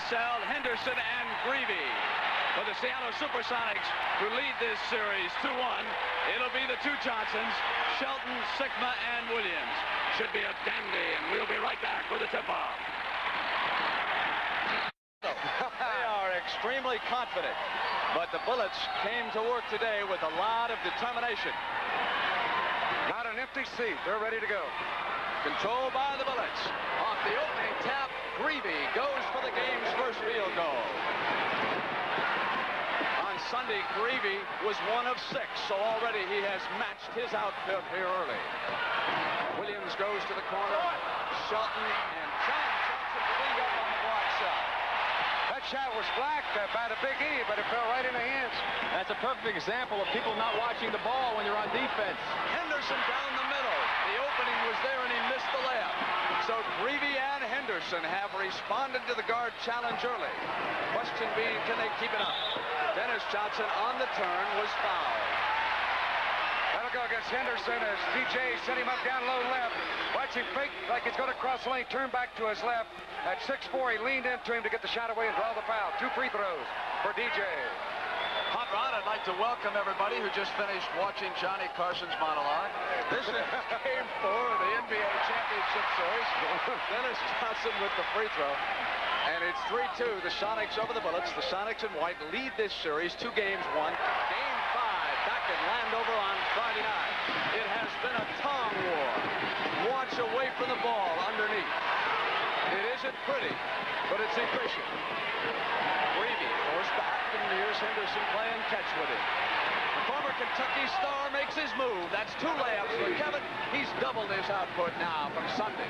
Unseld, Henderson, and Greavy. For the Seattle Supersonics, who lead this series 2-1, it'll be the two Johnsons, Shelton, Sigma, and Williams. Should be a dandy, and we'll be right back with the tip-off. They are extremely confident, but the Bullets came to work today with a lot of determination. Not an empty seat. They're ready to go. Controlled by the Bullets. Off the opening tap, Greavy goes for the game's first field goal. On Sunday, Greavy was 1 of 6, so already he has matched his output here early. Williams goes to the corner. Shelton and John Johnson cleaned up on the block shot. That shot was blacked by the Big E, but it fell right in the hands. That's a perfect example of people not watching the ball when you're on defense. Henderson down the middle. The opening was there, and he missed the layup. So Greavy and Henderson have responded to the guard challenge early. Question being, can they keep it up? Dennis Johnson on the turn was fouled. That'll go against Henderson as DJ set him up down low left. Watch him fake like he's going to cross the lane, turn back to his left. At 6'4", he leaned into him to get the shot away and draw the foul. 2 free throws for DJ. Hot Rod, I'd like to welcome everybody who just finished watching Johnny Carson's monologue. This is Game 4 of the NBA Championship Series. Dennis Johnson with the free throw. And it's 3-2, the Sonics over the Bullets. The Sonics in white lead this series 2 games 1. Game 5 back at Landover on Friday night. It has been a tongue war. Watch away from the ball underneath. It isn't pretty, but it's efficient. Greavy forced back, and here's Henderson playing catch with him. The former Kentucky star makes his move. That's 2 layups for Kevin. He's doubled his output now from Sunday.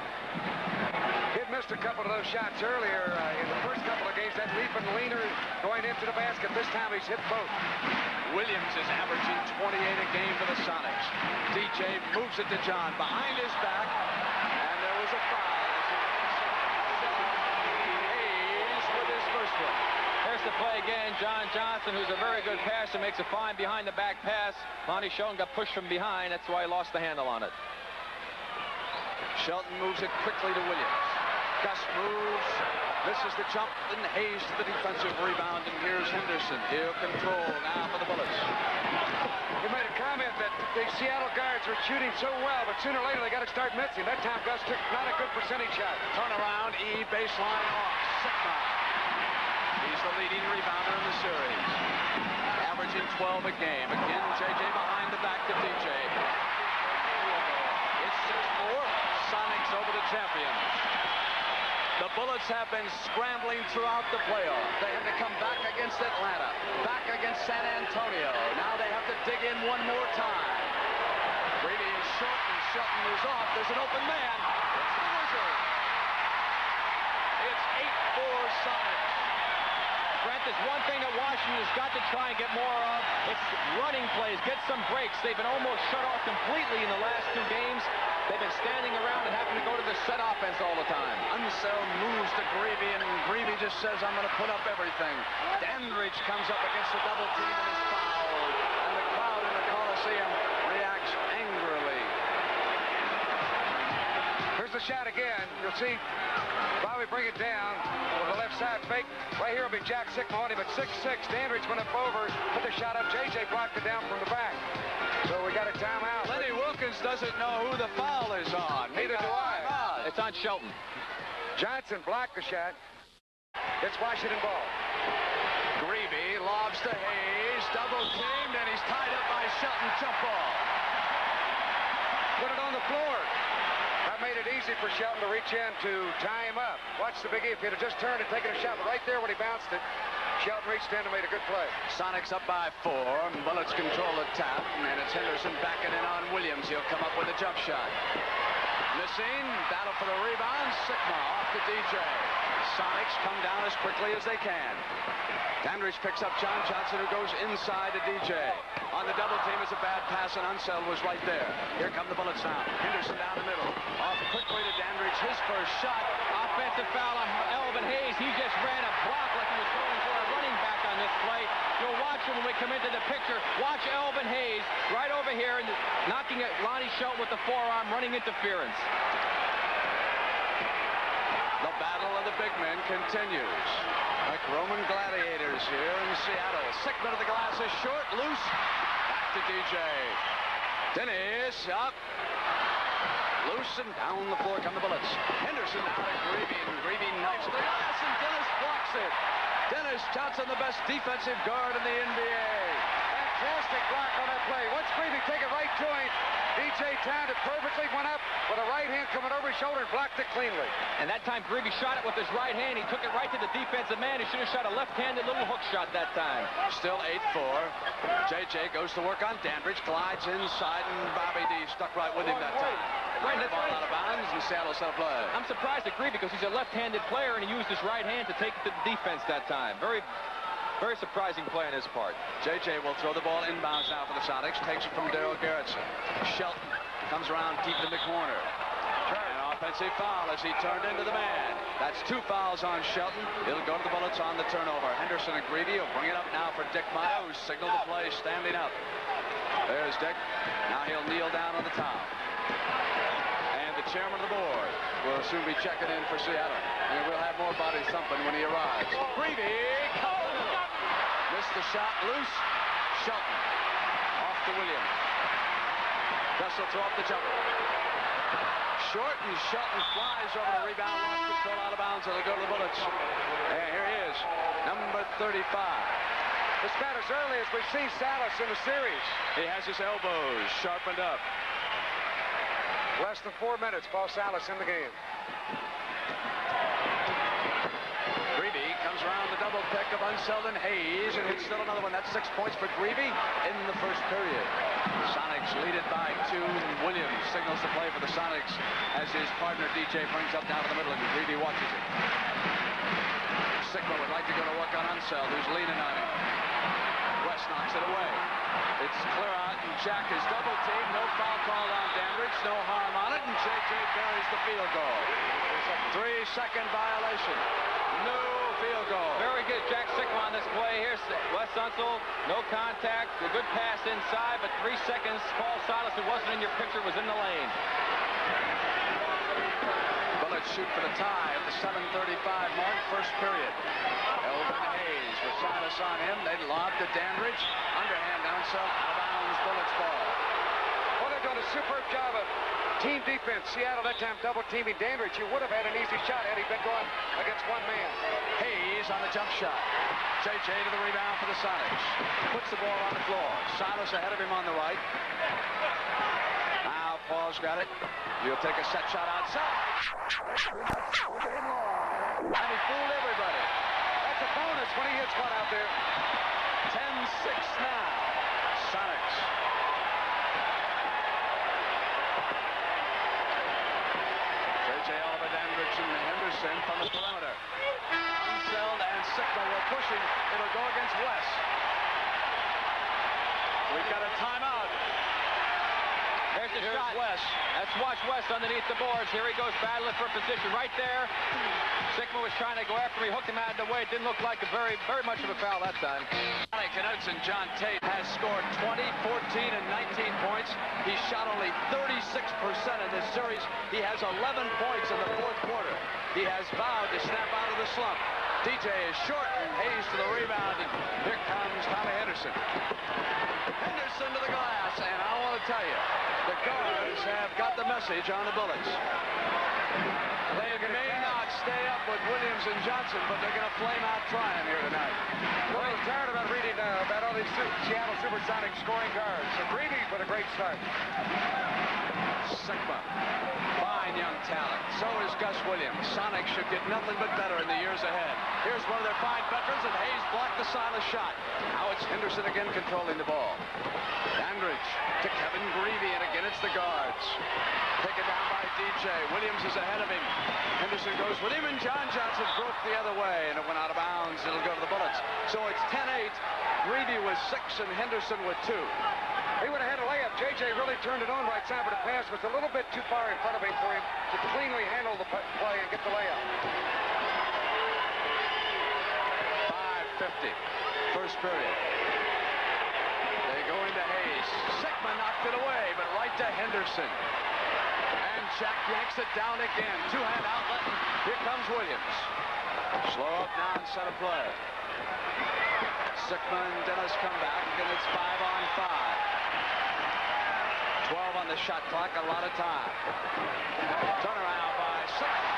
He had missed a couple of those shots earlier in the first couple of games. That leaping leaner going into the basket. This time he's hit both. Williams is averaging 28 a game for the Sonics. DJ moves it to John behind his back, and there was a foul. Hayes with his first one. Here's the play again. John Johnson, who's a very good passer, makes a fine behind-the-back pass. Lonnie Shelton got pushed from behind. That's why he lost the handle on it. Shelton moves it quickly to Williams. Gus moves. Misses the jump. Then Hayes to the defensive rebound. And here's Henderson. He'll control now for the Bullets. He made a comment that the Seattle guards were shooting so well, but sooner or later they got to start missing. That time Gus took not a good percentage shot. Turnaround, E baseline off. Sigma. He's the leading rebounder in the series. Averaging 12 a game. Again, JJ behind the back to DJ. It's 6-4. Sonics over the champions. The Bullets have been scrambling throughout the playoffs. They had to come back against Atlanta, back against San Antonio. Now they have to dig in one more time. Greavy is short and Shelton is off. There's an open man. It's the Wizards. It's 8-4 Sonics. Brent, there's one thing that Washington's got to try and get more of. It's running plays, get some breaks. They've been almost shut off completely in the last 2 games. They've been standing around and having to go to the set offense all the time. Unseld moves to Greavy, and Greavy just says, I'm going to put up everything. Dandridge comes up against the double team and is fouled. And the crowd in the Coliseum reacts angrily. Here's the shot again. You'll see Bobby bring it down with the left side fake. Right here will be Jack Sigma on him at 6'6". Dandridge went up over, put the shot up. JJ blocked it down from the back. So we got a timeout. Lenny Wilkins doesn't know who the foul is on. Neither do I. It's on Shelton. Johnson blocked the shot. It's Washington ball. Greavy lobs to Hayes, double teamed, and he's tied up by Shelton. Jump ball. Put it on the floor. That made it easy for Shelton to reach in to tie him up. Watch the Big E. If he'd have just turned and taken a shot right there when he bounced it, Shelton reached in and made a good play. Sonics up by 4. Bullets control the tap, and it's Henderson backing in on Williams. He'll come up with a jump shot. Missing. Battle for the rebound. Sigma off to DJ. Sonics come down as quickly as they can. Dandridge picks up John Johnson, who goes inside to DJ. On the double team is a bad pass, and Unseld was right there. Here come the Bullets now. Henderson down the middle. Off quickly to Dandridge. His first shot. Offensive foul on Elvin Hayes. He just ran a block like he was going for a running back on this play. You'll watch him when we come into the picture. Watch Elvin Hayes right over here and knocking at Lonnie Shelton with the forearm, running interference. The battle of the big men continues. Like Roman gladiators here in Seattle. Sigma to the glass is short, loose. Back to DJ. Dennis up. Loose and down the floor come the Bullets. Henderson out of Greavy, and Greavy knifes the glass, and Dennis blocks it. Dennis Johnson, the best defensive guard in the NBA. Fantastic block on that play. Once Greavy take it right to him, DJ timed it perfectly, went up with a right hand coming over his shoulder and blocked it cleanly. And that time Greavy shot it with his right hand. He took it right to the defensive man. He should have shot a left-handed little hook shot that time. Still 8-4. JJ goes to work on Dandridge, glides inside, and Bobby D stuck right with him that time. Right, the ball out of bounds, and Seattle set a play. I'm surprised at Greavy because he's a left-handed player, and he used his right hand to take it to the defense that time. Very surprising play on his part. JJ will throw the ball inbounds now for the Sonics. Takes it from Daryl Garrettson. Shelton comes around deep in the corner. An offensive foul as he turned into the man. That's 2 fouls on Shelton. It'll go to the Bullets on the turnover. Henderson and Greavy will bring it up now for Dick Meyer, who signaled the play standing up. There's Dick. Now he'll kneel down on the towel. And the chairman of the board will soon be checking in for Seattle. And we'll have more body thumping when he arrives. Greavy missed the shot, loose. Shelton off to Williams. Gus will throw up the jumper. Short, and Shelton flies over the rebound, lost control out of bounds, and they go to the Bullets. And here he is, number 35. This about as early as we've seen Salas in the series. He has his elbows sharpened up. Less than 4 minutes, Paul Salas in the game. Greavy comes around the double pick of Unseld and Hayes, and it's still another one. That's 6 points for Greavy in the first period. Sonics lead it by 2. Williams signals the play for the Sonics as his partner DJ brings up down to the middle, and Greavy watches it. Sigma would like to go to work on Unseld, who's leaning on him. West knocks it away. It's clear out, and Jack is double teamed. No foul called on Dandridge. No harm on it, and JJ buries the field goal. It's a 3-second violation. No field goal. Very good, Jack Sigma on this play. Here's Wes Unseld. No contact. A good pass inside, but 3 seconds. Paul Silas, who wasn't in your picture, was in the lane. Bullets shoot for the tie at the 7:35 mark, first period. Elvin Hayes with Silas on him. They lob to Dandridge. Underhand Unseld, out of bounds, Bullets ball. Well, they've done a superb job of team defense. Seattle that time double teaming Dandridge. You would have had an easy shot had he been going against one man. Hayes on the jump shot. JJ to the rebound for the Sonics. Puts the ball on the floor. Silas ahead of him on the right. Now Paul's got it. He'll take a set shot outside. And he fooled everybody. That's a bonus when he hits one out there. 10-6 now. Sonics. J.J. Oliver, Dandridge, and Henderson from the perimeter. Unseld and Sigma will push him. It'll go against West. We've got a timeout. There's the Here's shot. West. Let's watch West underneath the boards. Here he goes battling for position right there. Sigma was trying to go after him. He hooked him out of the way. It didn't look like a very much of a foul that time. Canucks and John Tate has scored 20, 14, and 19 points. He shot only 36% in this series. He has 11 points in the fourth quarter. He has vowed to snap out of the slump. DJ is short, and Hayes to the rebound, and here comes Tommy Henderson. Henderson to the glass, and I want to tell you, the guards have got the message on the Bullets. They may not stay up with Williams and Johnson, but they're going to flame out trying here tonight. Well, I'm tired about reading about all these Seattle Supersonics scoring guards. So Greavy with a great start. Sigma, fine young talent. So is Gus Williams. Sonics should get nothing but better in the years ahead. Here's one of their fine veterans, and Hayes blocked the Silas shot. Now it's Henderson again controlling the ball. Dandridge to Kevin Greavy, and again it's the guards. Taken down by DJ. Williams is ahead of him. Henderson goes with him, and John Johnson broke the other way, and it went out of bounds. It'll go to the Bullets. So it's 10-8. Greavy with 6, and Henderson with 2. He would have had a layup. JJ really turned it on right side, but the pass was a little bit too far in front of him for him to cleanly handle the play and get the layup. 5:50, first period. They go into Hayes. Sigma knocked it away, but right to Henderson. And Jack yanks it down again. Two-hand outlet. Here comes Williams. Slow up now and set a play. Sickman, Dennis come back, and it's 5-on-5. 12 on the shot clock, a lot of time. Turnaround by Sickman.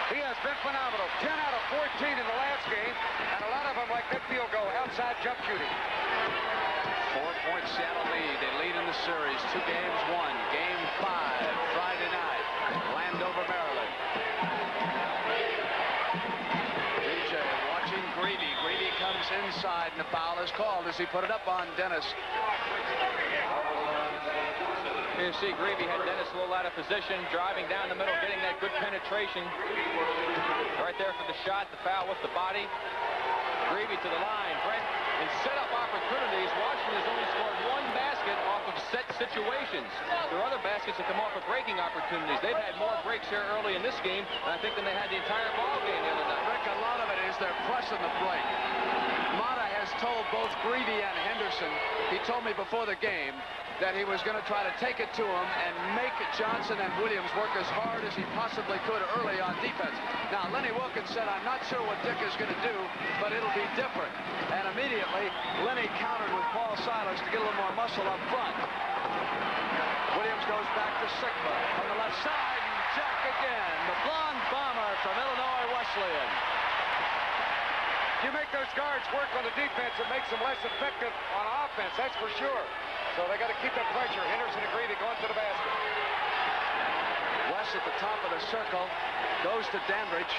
He has been phenomenal. 10 out of 14 in the last game, and a lot of them like that field goal, outside jump shooting. 4-point Seattle lead. They lead in the series. 2 games, 1. Game 5, Friday night. Landover, Maryland. DJ watching Greedy. Greedy comes inside, and the foul is called as he put it up on Dennis. You see Greavy had Dennis a little out of position, driving down the middle, getting that good penetration. Right there for the shot, the foul with the body. Greavy to the line. Brent, in set-up opportunities, Washington has only scored 1 basket off of set situations. There are other baskets that come off of breaking opportunities. They've had more breaks here early in this game, and I think, than they had the entire ball game the other night. Rick, a lot of it is they're pressing the break. Mata has told both Greedy and Henderson, he told me before the game, that he was going to try to take it to him and make Johnson and Williams work as hard as he possibly could early on defense. Now, Lenny Wilkins said, I'm not sure what Dick is going to do, but it'll be different. And immediately, Lenny countered with Paul Silas to get a little more muscle up front. Williams goes back to Sigma on the left side, and Jack again, the blonde bomber from Illinois Wesleyan. You make those guards work on the defense, it makes them less effective on offense, that's for sure. So they got to keep that pressure. Henderson and Greavy going to the basket. West at the top of the circle, goes to Dandridge.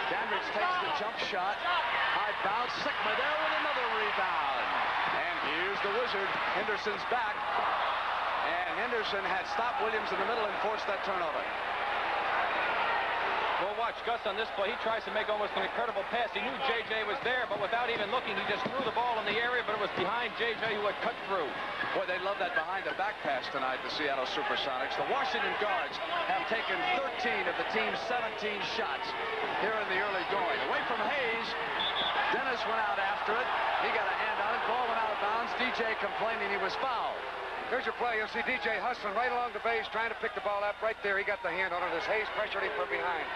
Dandridge takes the jump shot. High bounce, Sigma there with another rebound. And here's the Wizard. Henderson's back. And Henderson had stopped Williams in the middle and forced that turnover. Well, watch Gus on this play. He tries to make almost an incredible pass. He knew J.J. was there, but without even looking, he just threw the ball in the area, but it was behind J.J. who had cut through. Boy, they love that behind-the-back pass tonight, the Seattle Supersonics. The Washington guards have taken 13 of the team's 17 shots here in the early going. Away from Hayes, Dennis went out after it. He got a hand on it. Ball went out of bounds. DJ complaining he was fouled. Here's your play. You'll see DJ hustling right along the base, trying to pick the ball up. Right there, he got the hand on it as Hayes pressured him from behind.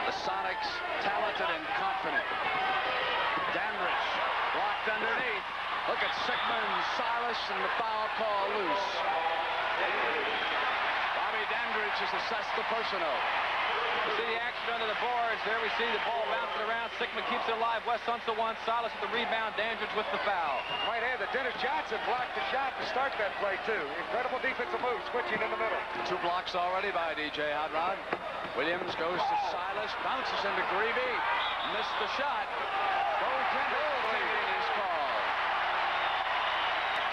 The Sonics, talented and confident. Dandridge, blocked underneath. Look at Sigmund, Silas, and the foul call loose. Bobby Dandridge has assessed the personal. You see the action under the boards. There we see the ball bouncing around. Sigmund keeps it alive. West Sunsa one. Silas with the rebound. Dandridge with the foul. Right hand that Dennis Johnson blocked the shot to start that play, too. Incredible defensive move, switching in the middle. 2 blocks already by DJ Hot Rod. Williams goes to Silas, bounces into Greavy. Missed the shot. Goaltending is called.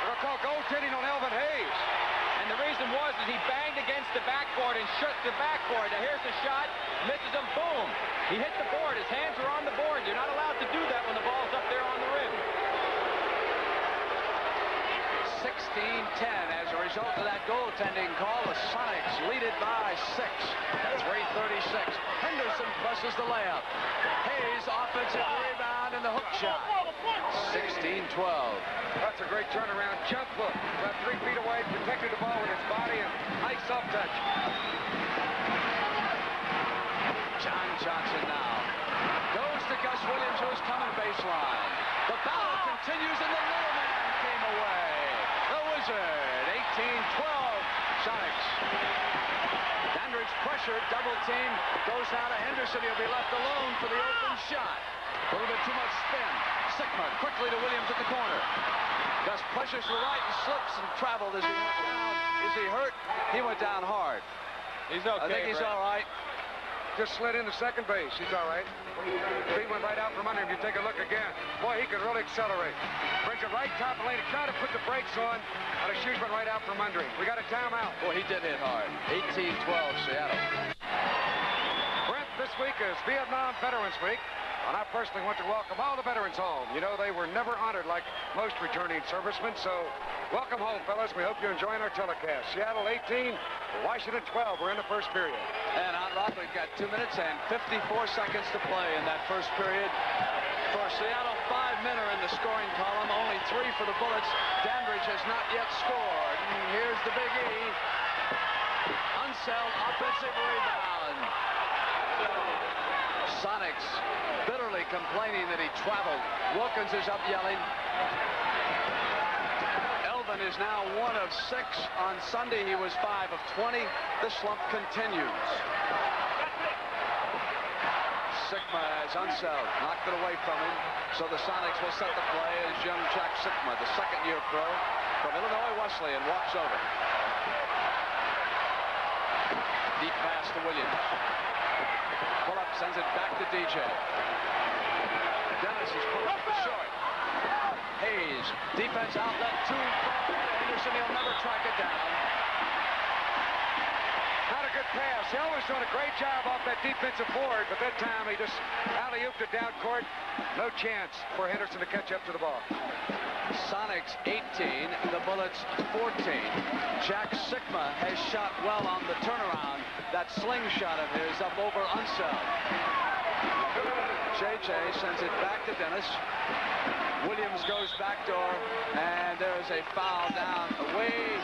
They'll call goaltending on Elvin Hayes. And the reason was that he banged against the backboard and shook the backboard. Now here's the shot, misses him, boom. He hit the board, his hands are on the board. You're not allowed to do that when the ball's up there on the rim. 16-10 as a result of that goaltending call. The Sonics lead it by 6 at 3:36. Henderson presses the layup. Hayes offensive rebound and the hook shot. 16-12. That's a great turnaround jump hook. About 3 feet away, protected the ball with his body and nice soft touch. John Johnson now goes to Gus Williams, who's coming baseline. The battle continues and the little man came away. The Wizard, 18-12 Sonics. Dandridge pressured, double team, goes now to Henderson. He'll be left alone for the open shot. A little bit too much spin. Sigma quickly to Williams at the corner. Gus pressures to the right and slips and traveled as he went down. Is he hurt? He went down hard. He's okay. I think he's all right. Just slid into second base. He's all right. Feet went right out from under him. You take a look again. Boy, he could really accelerate. Brings it right top of the lane. He tried to put the brakes on. And the shoes went right out from under him. We got a timeout. Boy, he did hit hard. 18-12 Seattle. Brent, this week is Vietnam Veterans Week. And I personally want to welcome all the veterans home. You know, they were never honored like most returning servicemen, so welcome home, fellas. We hope you're enjoying our telecast. Seattle 18, Washington 12. We're in the first period. And Hot Rod, we've got 2 minutes and 54 seconds to play in that first period. For Seattle, 5 men are in the scoring column, only 3 for the Bullets. Dandridge has not yet scored. And here's the Big E. Unseld offensive rebound. Sonics bitterly complaining that he traveled. Wilkins is up yelling. Elvin is now 1 of 6. On Sunday, he was 5 of 20. The slump continues. Sigma as Unseld knocked it away from him. So the Sonics will set the play as young Jack Sigma, the second-year pro from Illinois Wesleyan, walks over. Deep pass to Williams. Pull-up sends it back to DJ. Dennis is pulled up short. Hayes, defense outlet, 2 Anderson, he'll never track it down. Not a good pass. Elvin's doing a great job off that defensive board, but that time he just alley-ooped it down court. No chance for Henderson to catch up to the ball. Sonics 18, the Bullets 14. Jack Sigma has shot well on the turnaround. That slingshot of his up over Unseld. JJ sends it back to Dennis. Williams goes backdoor, and there's a foul down away.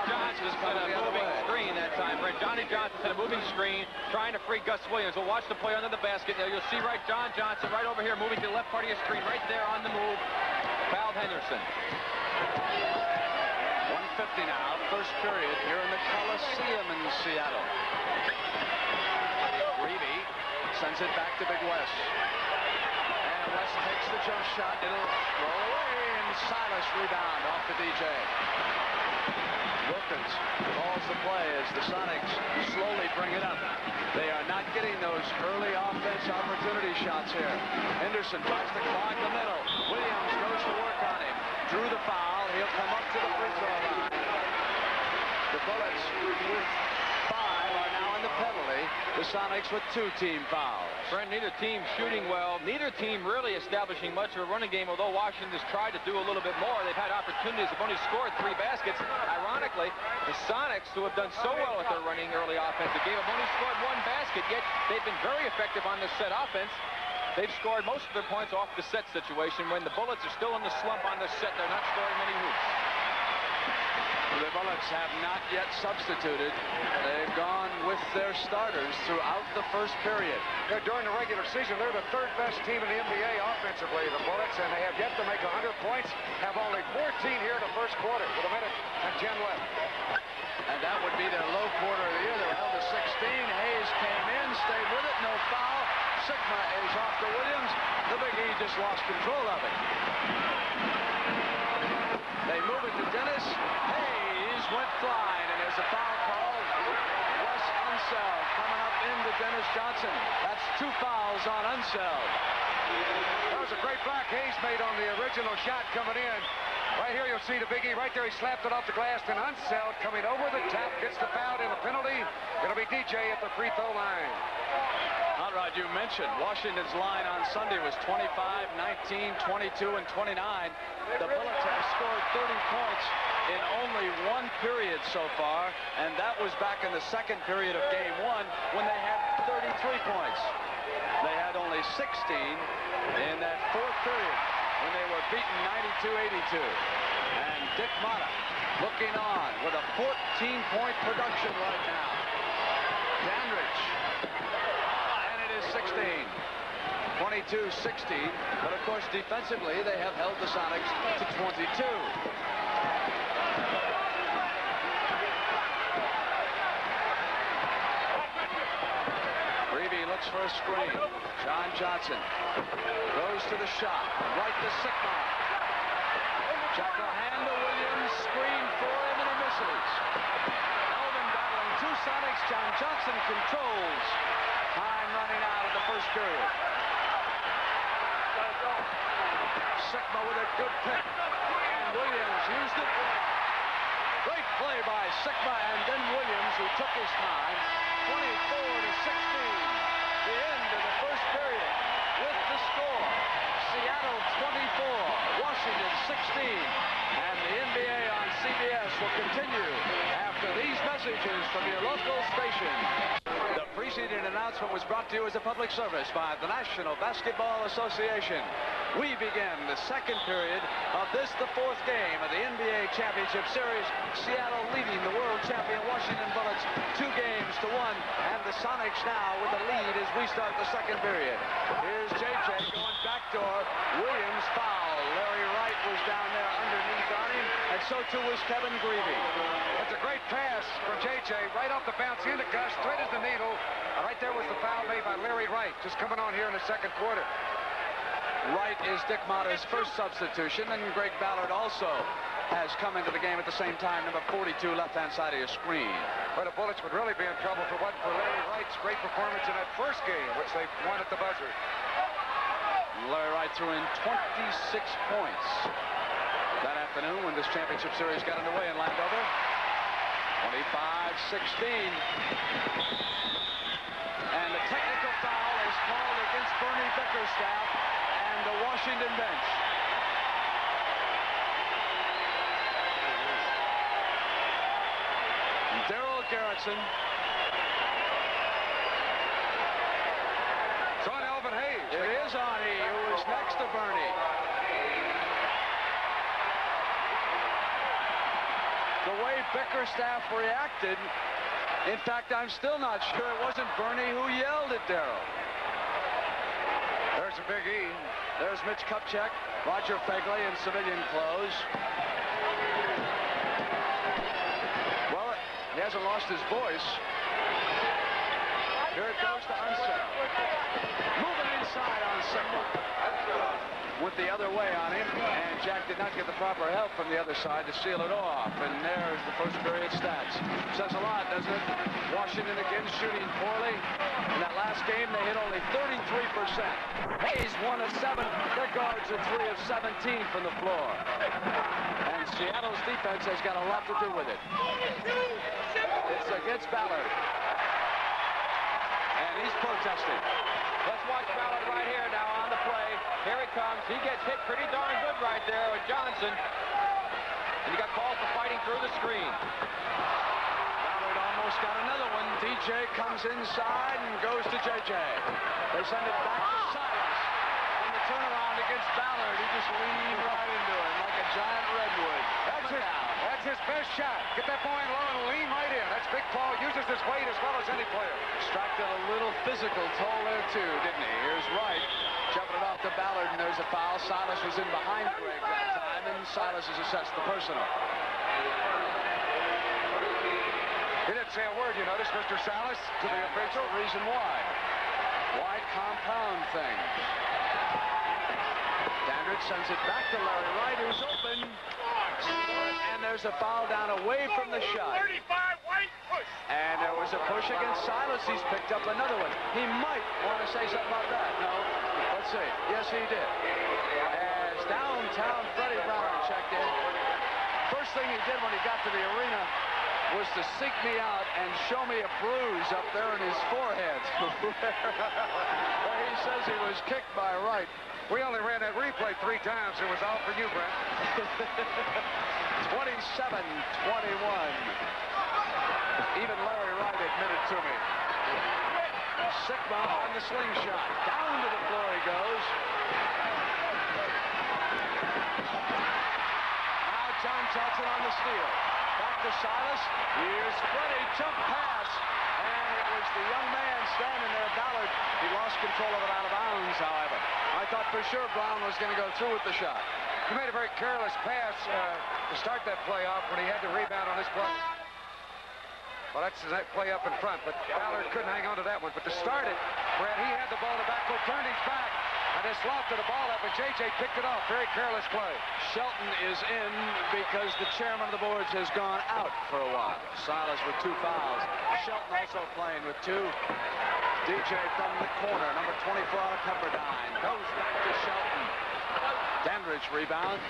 Johnson set a moving screen that time. Johnny Johnson set a moving screen, trying to free Gus Williams. We'll watch the play under the basket. Now you'll see John Johnson right over here, moving to the left part of your screen, right there on the move. Fouled Henderson. 1:50 now, first period here in the Coliseum in Seattle. Reeve sends it back to Big West. And West takes the jump shot. It'll roll away, and Silas rebound off the DJ. Wilkins calls the play as the Sonics slowly bring it up. They are not getting those early offense opportunity shots here. Henderson tries to clog the middle. Williams goes to work on him. Drew the foul. He'll come up to the free throw line. The Bullets with 5 are now in the penalty. The Sonics with 2 team fouls. Brent, neither team shooting well. Neither team really establishing much of a running game, although Washington has tried to do a little bit more. They've had opportunities. They've only scored 3 baskets. Ironically, the Sonics, who have done so well with their running early offensive game, have only scored 1 basket, yet they've been very effective on this set offense. They've scored most of their points off the set situation. When the Bullets are still in the slump on this set, they're not scoring many hoops. The Bullets have not yet substituted. They've gone with their starters throughout the first period. During the regular season, they're the 3rd best team in the NBA offensively, the Bullets, and they have yet to make 100 points. Have only 14 here in the first quarter with 1 minute and 10 left. And that would be their low quarter of the year. They're held to 16. Hayes came in, stayed with it, no foul. Sigma is off to Williams. The Big E just lost control of it. They move it to Dennis. Hayes went flying, and there's a foul called. Wes Unseld coming up into Dennis Johnson. That's 2 fouls on Unseld. That was a great block Hayes made on the original shot coming in. Right here you'll see the Big E right there. He slapped it off the glass. Then Unseld coming over the top gets the foul and a penalty. It'll be DJ at the free throw line. Conrad, you mentioned Washington's line on Sunday was 25, 19, 22, and 29. The Bullets have scored 30 points in only 1 period so far, and that was back in the second period of game 1 when they had 33 points. They had only 16 in that 4th period when they were beaten 92-82. And Dick Motta looking on with a 14-point production right now. Dandridge. 16, 22-16, but of course defensively they have held the Sonics to 22. Reeve looks for a screen. John Johnson goes to the shot, right to Sigma. Jack will hand to Williams, screen for him, and he misses. Elvin battling 2 Sonics. John Johnson controls. Time running out of the first period. Sigma with a good pick. And Williams used it. Great play by Sigma and then Williams, who took his time. 24-16. The end of the first period with the score. Seattle 24, Washington 16. And the NBA on CBS will continue after these messages from your local station. The free preceding announcement was brought to you as a public service by the National Basketball Association. We begin the second period of this, the fourth game of the NBA Championship Series. Seattle leading the world champion Washington Bullets 2 games to 1. And the Sonics now with the lead as we start the second period. Here's JJ going backdoor. Williams foul. Larry Wright was down there underneath on him, and so too was Kevin Greavy. That's a great pass from JJ right off the bounce into Gus, straight as the needle. Right there was the foul made by Larry Wright, just coming on here in the second quarter. Wright is Dick Motta's first substitution, and Greg Ballard also has come into the game at the same time, number 42, left-hand side of your screen. But the Bullets would really be in trouble for what for Larry Wright's great performance in that first game, which they won at the buzzer. Larry Wright threw in 26 points that afternoon when this championship series got underway in Landover. 25-16. And the technical foul is called against Bernie Bickerstaff and the Washington bench. Darrell Garretson. It's on Elvin Hayes. It is on he, who was next to Bernie. The way Bickerstaff reacted, in fact, I'm still not sure it wasn't Bernie who yelled at Darrell. There's a Big E. There's Mitch Kupchak, Roger Fegley in civilian clothes. Well, he hasn't lost his voice. Here it goes to Unseld. Moving inside on Sickle. Went the other way on him, and Jack did not get the proper help from the other side to seal it off. And there's the first period stats. Says a lot, doesn't it? Washington again shooting poorly. In that last game, they hit only 33%. Hayes 1 of 7. Their guards are 3 of 17 from the floor. And Seattle's defense has got a lot to do with it. It's against Ballard. And he's protesting. Let's watch Ballard right here now on the play. Here he comes. He gets hit pretty darn good right there with Johnson. And he got called for fighting through the screen. Ballard almost got another one. DJ comes inside and goes to JJ. They send it back to Silas. And the turnaround against Ballard, he just leaned right into him like a giant redwood. That's his best shot. Get that ball low and lean right in. That's Big Paul. Uses his weight as well as any player. Extracted a little physical toll there too, didn't he? Here's Wright jumping it off to Ballard, and there's a foul. Silas was in behind Greg that time, and Silas has assessed the personal. He didn't say a word, you notice, Mr. Salas, to the official. Reason why. Why compound things? Dandridge sends it back to Larry Wright, who's open. And there's a foul down away from the shot. And there was a push against Silas. He's picked up another one. He might want to say something about that. No? Let's see. Yes, he did. As downtown Freddie Brown checked in. First thing he did when he got to the arena was to seek me out and show me a bruise up there in his forehead. Where he says he was kicked by Wright. We only ran that replay 3 times. It was all for you, Brent. 27-21. Even Larry Wright admitted to me. Sigma on the slingshot. Down to the floor he goes. Now John Johnson on the steal. Back to Silas. Here's Freddie. Jump pass. And it was the young man standing there, Ballard. He lost control of it out of bounds, however. I thought for sure Brown was going to go through with the shot. He made a very careless pass to start that play off when he had the rebound on his play. Well, that's that play up in front, but Ballard couldn't hang on to that one. But to start it, Brad, he had the ball in the backcourt, turned his back, and just lofted the ball up, and JJ picked it off. Very careless play. Shelton is in because the chairman of the boards has gone out for a while. Silas with 2 fouls. Shelton also playing with 2. DJ from the corner, number 24 out of Pepperdine. Goes back to Shelton. Dandridge rebound.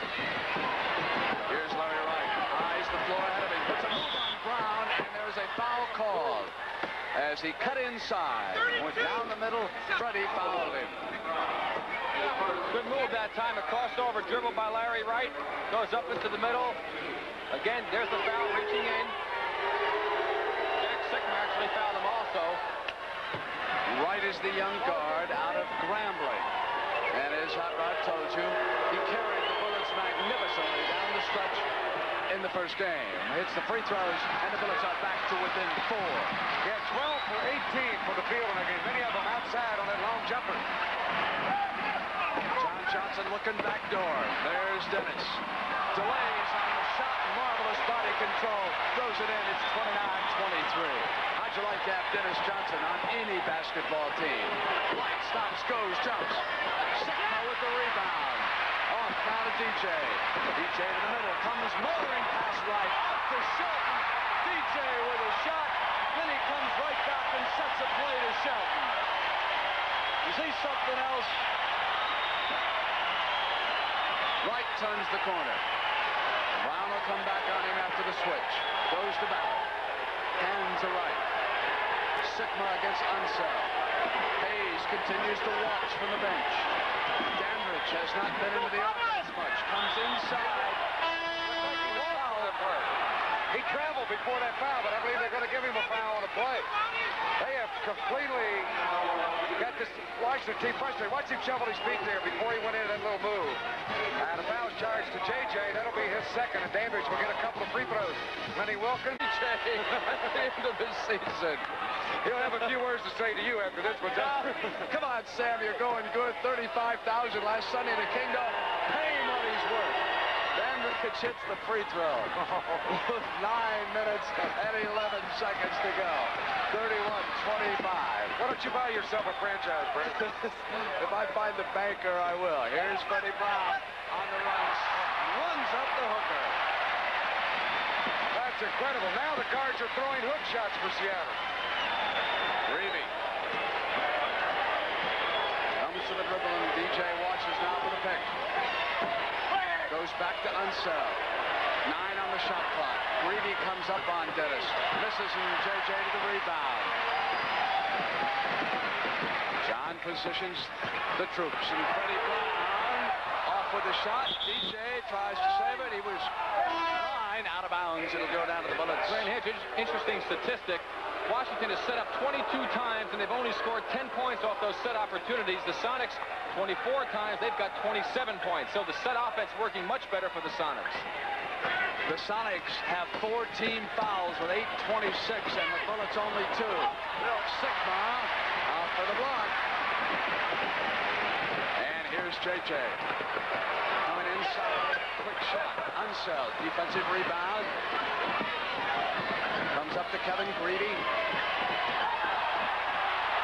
Here's Larry Wright. Eyes the floor ahead of him. Puts a move on Brown, and there's a foul called. As he cut inside, went down the middle, Freddie fouled him. Good move that time. A crossover dribble by Larry Wright. Goes up into the middle. Again, there's the foul reaching in. Jack Sigma actually fouled him also. the young guard out of Grambling. And as Hot Rod told you, he carried the Bullets magnificently down the stretch in the first game. Hits the free throws, and the Bullets are back to within 4. He had 12 for 18 from the field in the game. Many of them outside on that long jumper. John Johnson looking back door. There's Dennis. Delays on the shot. Marvelous body control. Throws it in. It's 29-23. How'd you like to have Dennis Johnson on any basketball team? Light stops, goes, jumps. Sigma with the rebound. Off now to DJ. DJ in the middle. Comes motoring pass right. Up to Shelton. DJ with a shot. Then he comes right back and sets a play to Shelton. Is he something else? Wright turns the corner. Brown will come back on him after the switch. Goes to Ballard. Hands to Wright. Sigma against Unseld. Hayes continues to watch from the bench. Dandridge has not been into the offense much. Comes inside. He traveled before that foul, but I believe they're going to give him a foul on the play. They have completely got this Washington team frustrated. Watch him shovel his feet there before he went into that little move. And a foul charge to JJ. That'll be his second, and Dandridge will get a couple of free throws. Lenny Wilkins. at the end of the season. He'll have a few words to say to you after this one. Come on, Sam, you're going good. 35,000 last Sunday to Kingdom. Pay him what he's worth. Dandridge hits the free throw. 9 minutes and 11 seconds to go. 31-25. Why don't you buy yourself a franchise, Brent? If I find the banker, I will. Here's Freddie Brown on the run. Runs up the hooker. That's incredible. Now the guards are throwing hook shots for Seattle. Reevy comes to the dribble, and DJ watches now for the pick. Goes back to Unseld. 9 on the shot clock. Reevy comes up on Dennis. Misses, and JJ to the rebound. John positions the troops, and Freddie Brown off with the shot. DJ tries to save it. He was fine, out of bounds. It'll go down to the Bullets. Grant Hedge, interesting statistic. Washington has set up 22 times, and they've only scored 10 points off those set opportunities. The Sonics, 24 times. They've got 27 points. So the set offense working much better for the Sonics. The Sonics have 4 team fouls with 8:26, and the Bullets only 2. Bill Sigma out for the block. And here's JJ. Coming inside. Quick shot. Unseld. Defensive rebound. Comes up to Kevin Greedy.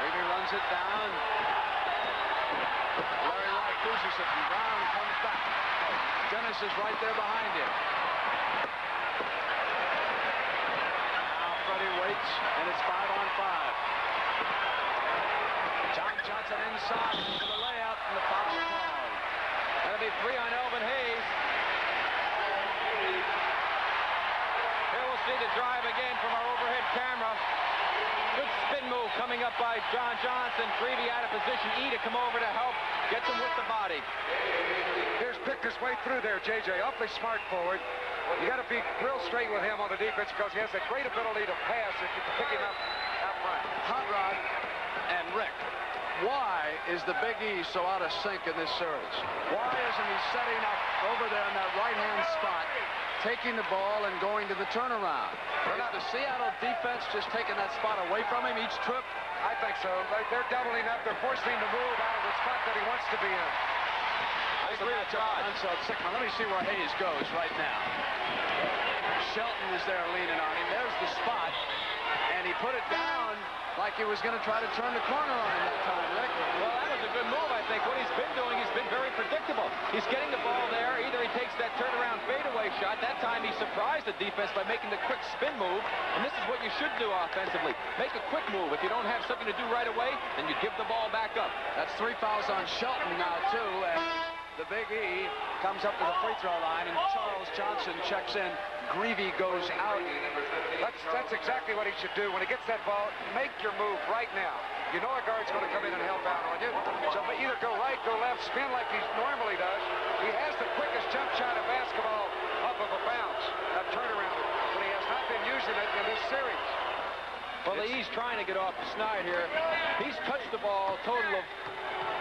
Greedy runs it down. Larry Wright loses it, and Brown comes back. Dennis is right there behind him. Now Freddie waits, and it's 5-on-5. John Johnson inside for the layup, and the foul called. That'll be 3 on Elvin Hayes. Here we'll see the drive again from our overhead camera. Good spin move coming up by John Johnson. Greevy out of position. E to come over to help. Gets him with the body. Here's picked his way through there, JJ. Awfully smart forward. You got to be real straight with him on the defense because he has a great ability to pass if you can pick him up out front. Hot Rod and Rick, why is the Big E so out of sync in this series? Why isn't he setting up over there in that right-hand spot, taking the ball and going to the turnaround? Is the Seattle defense just taking that spot away from him each trip? I think so. They're doubling up. They're forcing him to move out of the spot that he wants to be in. I agree with Rod. Let me see where Hayes goes right now. Shelton is there leaning on him. There's the spot. And he put it down like he was going to try to turn the corner on him that time, Rick. Well, that was a good move, I think. What he's been doing, he's been very predictable. He's getting the ball there. Either he takes that turnaround fadeaway shot. That time he surprised the defense by making the quick spin move. And this is what you should do offensively. Make a quick move. If you don't have something to do right away, then you give the ball back up. That's 3 fouls on Shelton now, too. And the Big E comes up to the free throw line, and Charles Johnson checks in. Greevy goes out. That's exactly what he should do. When he gets that ball, make your move right now. You know a guard's going to come in and help out on you. So either go right, go left, spin like he normally does. He has the quickest jump shot of basketball off of a bounce, a turnaround, but he has not been using it in this series. Well, he's trying to get off the snide here. He's touched the ball a total of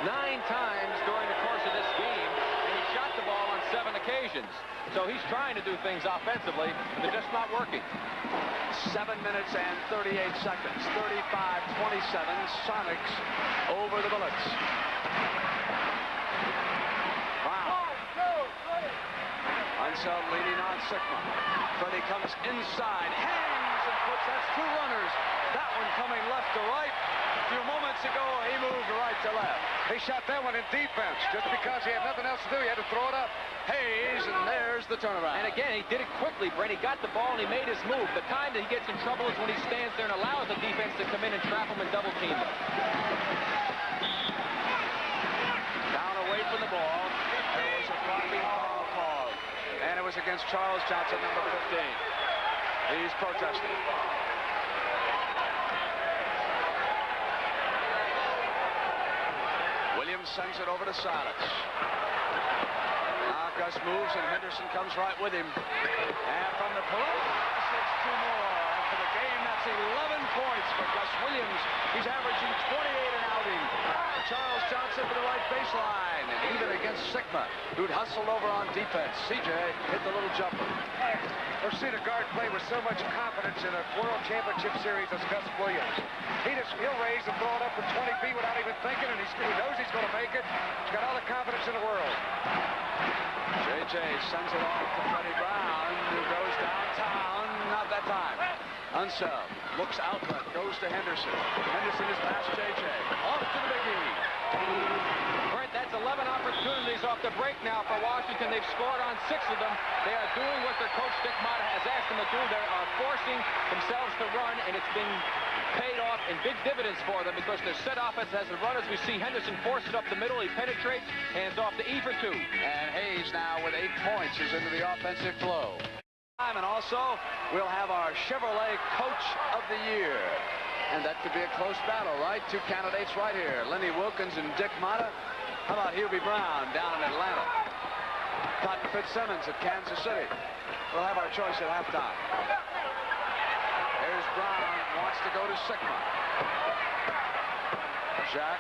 9 times during the course of this game, and he shot the ball on 7 occasions. So he's trying to do things offensively, but they're just not working. 7 minutes and 38 seconds. 35-27. Sonics over the Bullets. Wow. Unseld leading on Sigma. Freddie comes inside, hangs and puts. That's 2 runners. That one coming left to right. A few moments ago, he moved right to left. He shot that one in defense just because he had nothing else to do. He had to throw it up. Hayes, and there's the turnaround. And again, he did it quickly, Brent. He got the ball and he made his move. The time that he gets in trouble is when he stands there and allows the defense to come in and trap him and double team him. Down away from the ball. There was a blocking foul call. And it was against Charles Johnson, number 15. He's protesting. Williams sends it over to Silas. Now Gus moves and Henderson comes right with him. And from the perimeter, it's 2 more. And for the game, that's 11 points for Gus Williams. He's averaging 28 an outing. Charles Johnson to the right baseline. And even against Sigma, who'd hustled over on defense, CJ hit the little jumper. We've seen a guard play with so much confidence in a World Championship Series as Gus Williams. He'll raise and throw it up from 20 feet without even thinking, and he knows he's going to make it. He's got all the confidence in the world. JJ sends it off to Freddie Brown, who goes downtown. Not that time. Unseld looks outlet, goes to Henderson. Henderson is past JJ. Off to the Big E. Brent, that's 11 opportunities off the break now for Washington. They've scored on 6 of them. They are doing what their coach Dick Motta has asked them to do. They are forcing themselves to run, and it's been paid off in big dividends for them because their set offense has the runners. We see Henderson force it up the middle. He penetrates, hands off to E for 2. And Hayes now with 8 points is into the offensive flow. And also, we'll have our Chevrolet Coach of the Year. And that could be a close battle, right? 2 candidates right here. Lenny Wilkins and Dick Motta. How about Hubie Brown down in Atlanta? Cotton Fitzsimmons at Kansas City. We'll have our choice at halftime. Here's Brown, wants to go to Sigma. Jack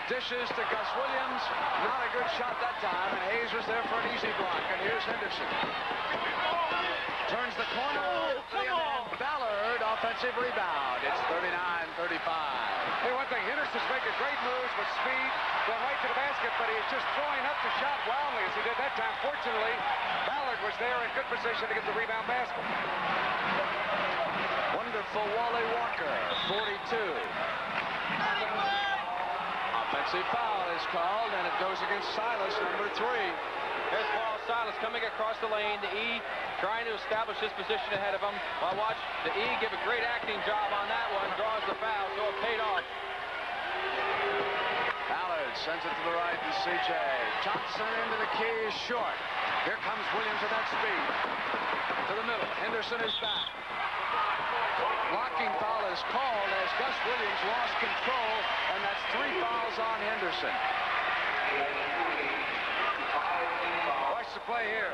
dishes to Gus Williams. Not a good shot that time, and Hayes was there for an easy block. And here's Henderson. Turns the corner. And Ballard, offensive rebound. It's 39-35. Hey, one thing, Henderson's making great moves with speed, going right to the basket, but he's just throwing up the shot wildly as he did that time. Fortunately, Ballard was there in good position to get the rebound basket. Wonderful Wally Walker, 42. Offensive foul is called, and it goes against Silas, number 3. Here's Paul Silas coming across the lane. The E trying to establish his position ahead of him. Well, watch the E give a great acting job on that one. Draws the foul, so it paid off. Ballard sends it to the right to CJ. Johnson into the key is short. Here comes Williams at that speed. To the middle. Henderson is back. Blocking foul is called as Gus Williams lost control, and that's 3 fouls on Henderson. Watch the play here.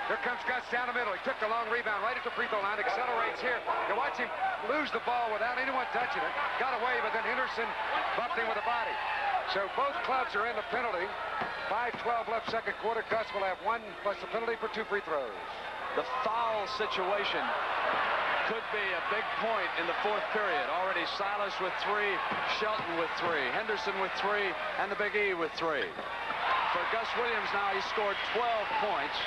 Here comes Gus down the middle. He took the long rebound right at the free throw line, accelerates here. You watch him lose the ball without anyone touching it. Got away, but then Henderson bumped him with the body. So both clubs are in the penalty. 5:12 left second quarter. Gus will have 1 plus the penalty for 2 free throws. The foul situation could be a big point in the 4th period. Already Silas with 3, Shelton with 3, Henderson with 3, and the Big E with 3. For Gus Williams now, he scored 12 points.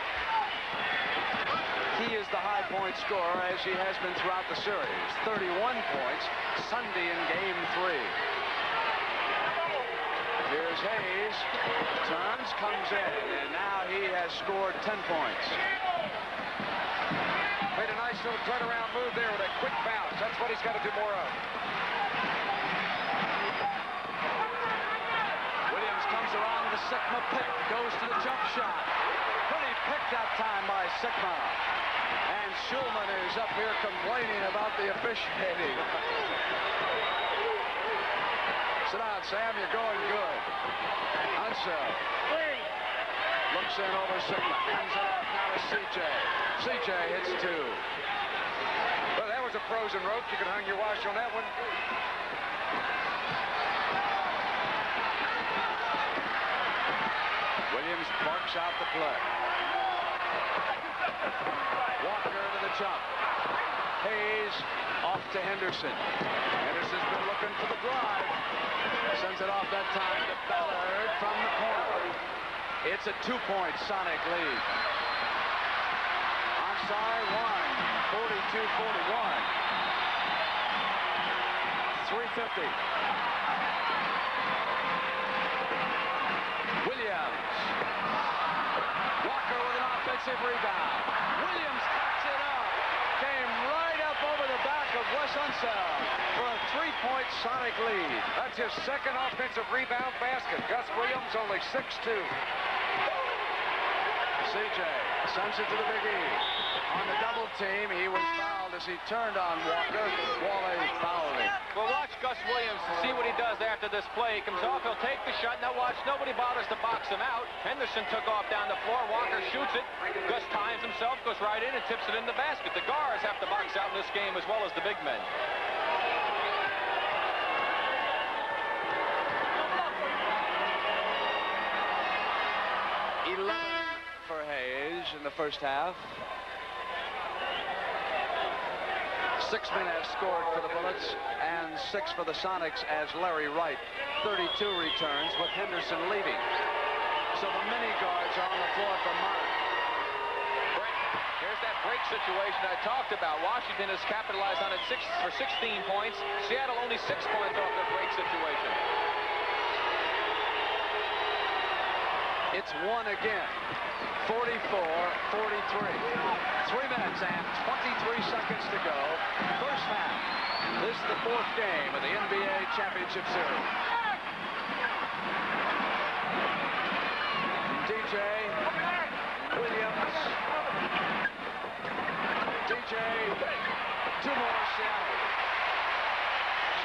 He is the high point scorer as he has been throughout the series. 31 points Sunday in game 3. Here's Hayes, turns, comes in, and now he has scored 10 points. Made a nice little turnaround move there with a quick bounce. That's what he's got to do more of. Williams comes around the Sigma pick, goes to the jump shot. Pretty pick that time by Sigma. And Schulman is up here complaining about the officiating. Sit down, Sam, you're going good. Unseld. Looks in over Sigma. Hands it off now to CJ. CJ hits 2. Well, that was a frozen rope. You could hang your wash on that one. Williams parks out the play. Walker to the jump. Hayes off to Henderson. Henderson's been looking for the drive. Sends it off that time to Ballard from the corner. It's a 2-point Sonic lead. Onside one, 42-41. 3:50. Williams. Walker with an offensive rebound. Williams cuts it up. Came right up over the back of Wes Unseld for a 3-point Sonic lead. That's his second offensive rebound basket. Gus Williams only 6'2". CJ sends it to the Big E. On the double team, he was fouled as he turned on Walker. Wally fouled him. Well, watch Gus Williams see what he does after this play. He comes off, he'll take the shot. Now watch, nobody bothers to box him out. Henderson took off down the floor. Walker shoots it. Gus times himself, goes right in and tips it in the basket. The guards have to box out in this game as well as the big men. For Hayes in the first half. 6 men have scored for the Bullets and 6 for the Sonics as Larry Wright. 32 returns with Henderson leaving. So the mini guards are on the floor for Mark. Here's that break situation I talked about. Washington has capitalized on it for 16 points. Seattle only 6 points off their break situation. It's one again. 44-43. 3 minutes and 23 seconds to go. First half. This is the 4th game of the NBA Championship Series. DJ Williams. DJ. 2 more Seattle.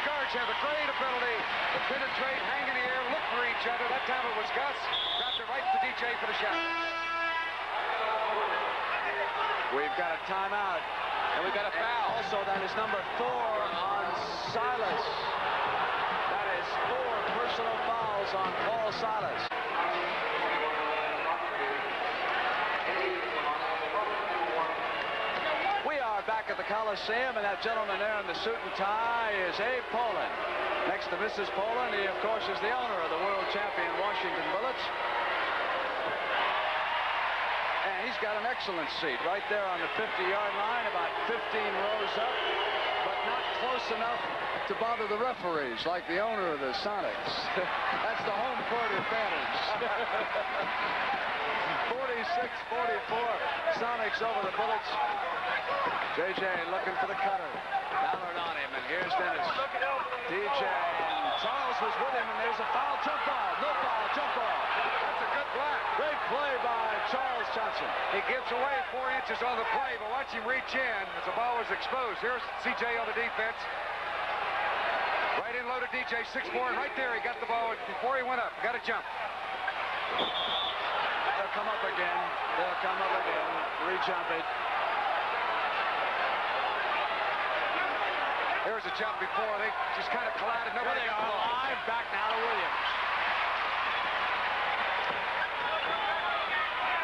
Guards have a great ability to penetrate, hang in the air, look for each other. That time it was Gus. Dropped it right to DJ for the shot. We've got a timeout. And we've got a foul. Also, that is number 4 on Silas. That is 4 personal fouls on Paul Silas. We are back at the Coliseum, and that gentleman there in the suit and tie is Abe Poland. Next to Mrs. Poland, he, of course, is the owner of the world champion Washington Bullets. And he's got an excellent seat right there on the 50-yard line, about 15 rows up, but not close enough to bother the referees like the owner of the Sonics. That's the home court advantage. 46-44, Sonics over the Bullets. JJ looking for the cutter. Ballard on him, and here's Dennis. DJ, and Charles was with him, and there's a foul, jump ball. No foul, jump ball. That's a good block. Great play by Charles Johnson. He gives away 4 inches on the play, but watch him reach in as the ball was exposed. Here's CJ on the defense. Right in low to DJ, 6'4", and right there he got the ball before he went up. Got to jump. They'll come up again. They'll come up again. Re-jump it. There was a jump before. They just kind of collided. Nobody There they are live. Back now to Williams.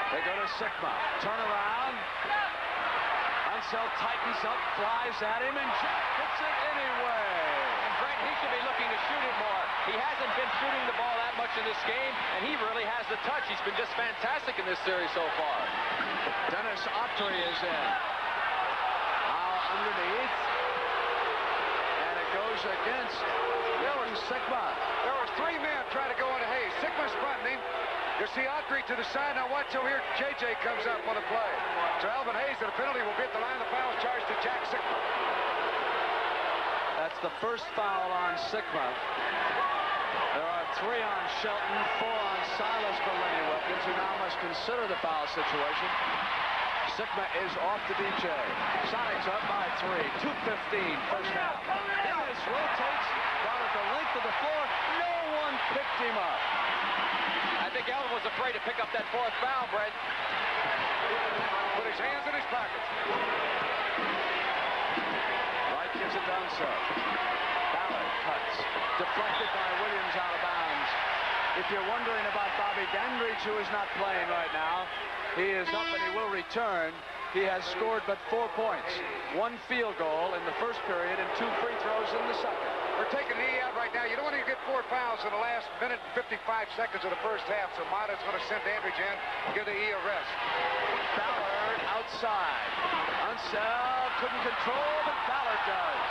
They go to Sigma. Turn around. Unseld tightens up, flies at him, and Jack puts it anyway. And Brent, he should be looking to shoot it more. He hasn't been shooting the ball that much in this game, and he really has the touch. He's been just fantastic in this series so far. Dennis Autry is in. Now underneath. And it goes against Sigma. There was 3 men trying to go into Hayes. Sigma's fronting him. You see Autry to the side. Now watch over here. JJ comes up on the play. So Alvin Hayes, and a penalty will be at the line. The foul charged to Jack Sigma. That's the first foul on Sigma. There are 3 on Shelton, 4 on Silas for Lenny Wilkins, who now must consider the foul situation. Sigma is off the DJ. Sonics up by 3. 2:15 first half. Dennis rotates down at the length of the floor. No one picked him up. I think Elvin was afraid to pick up that 4th foul, Brent. Put his hands in his pockets. Unseld. Ballard cuts. Deflected by Williams out of bounds. If you're wondering about Bobby Dandridge, who is not playing right now, he is up and he will return. He has scored but 4 points. 1 field goal in the first period and 2 free throws in the second. We're taking an E out right now. You don't want to get 4 fouls in the last minute and 55 seconds of the first half, so Mata's going to send Dandridge in, give the E a rest. Ballard outside. Unseld couldn't control, but Ballard does.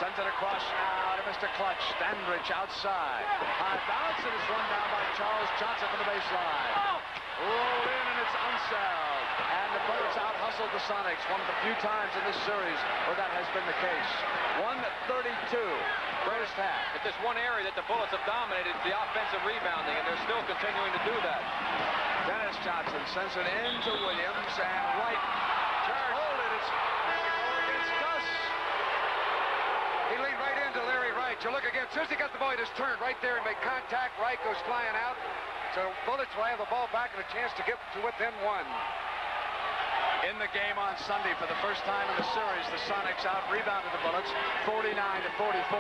Sends it across now to Mr. Clutch. Dandridge outside. High bounce, and it's run down by Charles Johnson from the baseline. Rolled in, and it's Unseld. And the Bullets out-hustled the Sonics, one of the few times in this series where that has been the case. 1:32, first half. It's this one area that the Bullets have dominated, the offensive rebounding, and they're still continuing to do that. Dennis Johnson sends it in to Williams, and Wright turns. Hold it, it's against Gus. He leaned right into Larry Wright. You look again, as soon as he got the ball, he just turned right there and made contact. Wright goes flying out. So Bullets will have the ball back and a chance to get to within 1. In the game on Sunday, for the first time in the series, the Sonics out-rebounded the Bullets 49-44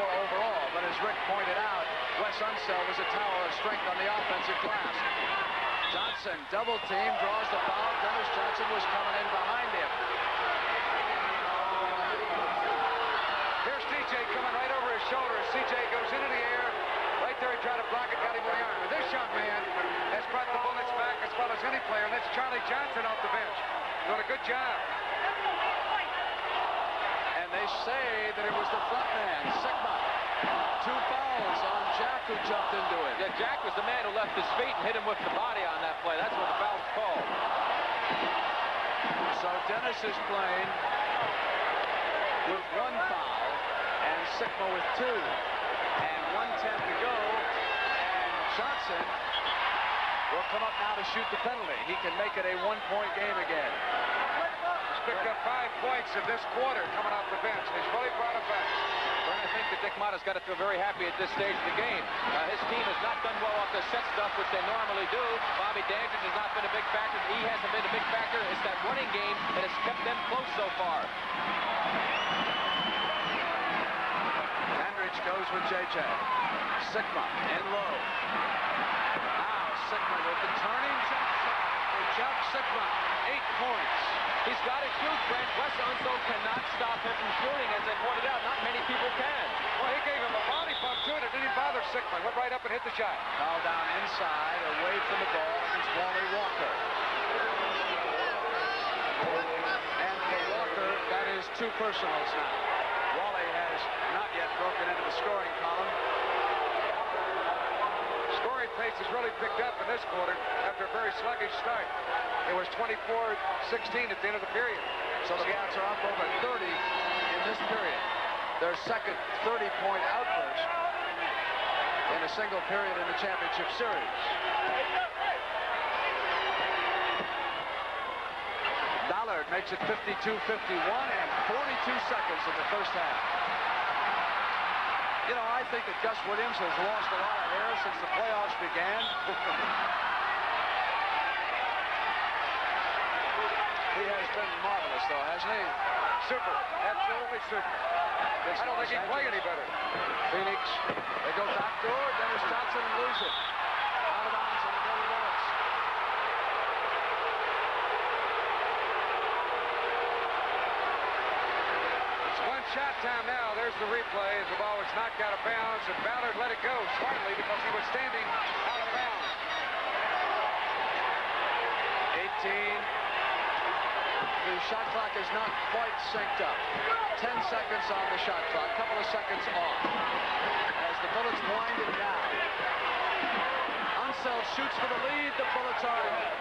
overall. But as Rick pointed out, Wes Unseld was a tower of strength on the offensive glass. Johnson, double team, draws the foul. Dennis Johnson was coming in behind him. Here's CJ coming right over his shoulder. CJ goes into the air. Right there, he tried to block it, got him in the arm. And this young man has brought the Bullets back as well as any player, and that's Charlie Johnson off the bench. Doing a good job. And they say that it was the front man, Sigma. 2 fouls on Jack, who jumped into it. Yeah, Jack was the man who left his feet and hit him with the body on that play. That's what the foul was called. So Dennis is playing with 1 foul, and Sigma with 2. And 1:10 to go, and Johnson will come up now to shoot the penalty. He can make it a 1-point game again. He's picked up 5 points in this quarter coming off the bench, and he's really brought it back. Well, I think that Dick Motta's got to feel very happy at this stage of the game. His team has not done well off the set stuff, which they normally do. Bobby Dandridge has not been a big factor. He hasn't been a big factor. It's that running game that has kept them close so far. Dandridge goes with JJ. Sigma in low. Now Sigma with the turning jump shot for Jeff Sigma. 8 points. He's got to shoot, Brent. Wes Unseld cannot stop him from shooting, as I pointed out. Not many people can. Well, he gave him a body bump to it. It didn't bother Sigma. Went right up and hit the shot. Foul down inside, away from the ball against Wally Walker. And for Walker, that is 2 personals now. Wally has not yet broken into the scoring column. Scoring pace has really picked up in this quarter after a very sluggish start. It was 24-16 at the end of the period. So the Cats are up over 30 in this period. Their second 30-point outburst in a single period in the championship series. Ballard makes it 52-51 and 42 seconds in the first half. You know, I think that Gus Williams has lost a lot of hair since the playoffs began. He has been marvelous, though, hasn't he? Super. Absolutely super. I don't think he'd play any better. Phoenix, they go backdoor. Dennis Johnson lose it. Out of bounds on the Golden Bullets. It's one shot time now. There's the replay as the ball was knocked out of bounds, and Ballard let it go smartly because he was standing out of bounds. 18. The shot clock is not quite synced up. 10 seconds on the shot clock, a couple of seconds off. As the Bullets wind it down. Unseld shoots for the lead, the Bullets are ahead.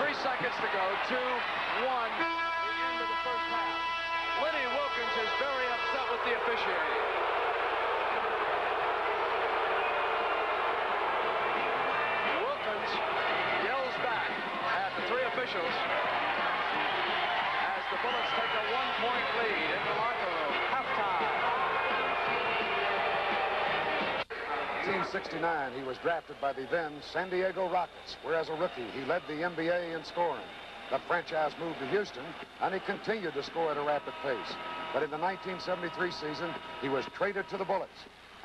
3 seconds to go, 2-1, the end of the first half. Lenny Wilkins is very upset with the officiating. Wilkins yells back at the 3 officials. The Bullets take a 1-point lead in the locker room. Halftime. 1969, he was drafted by the then San Diego Rockets, where as a rookie, he led the NBA in scoring. The franchise moved to Houston, and he continued to score at a rapid pace. But in the 1973 season, he was traded to the Bullets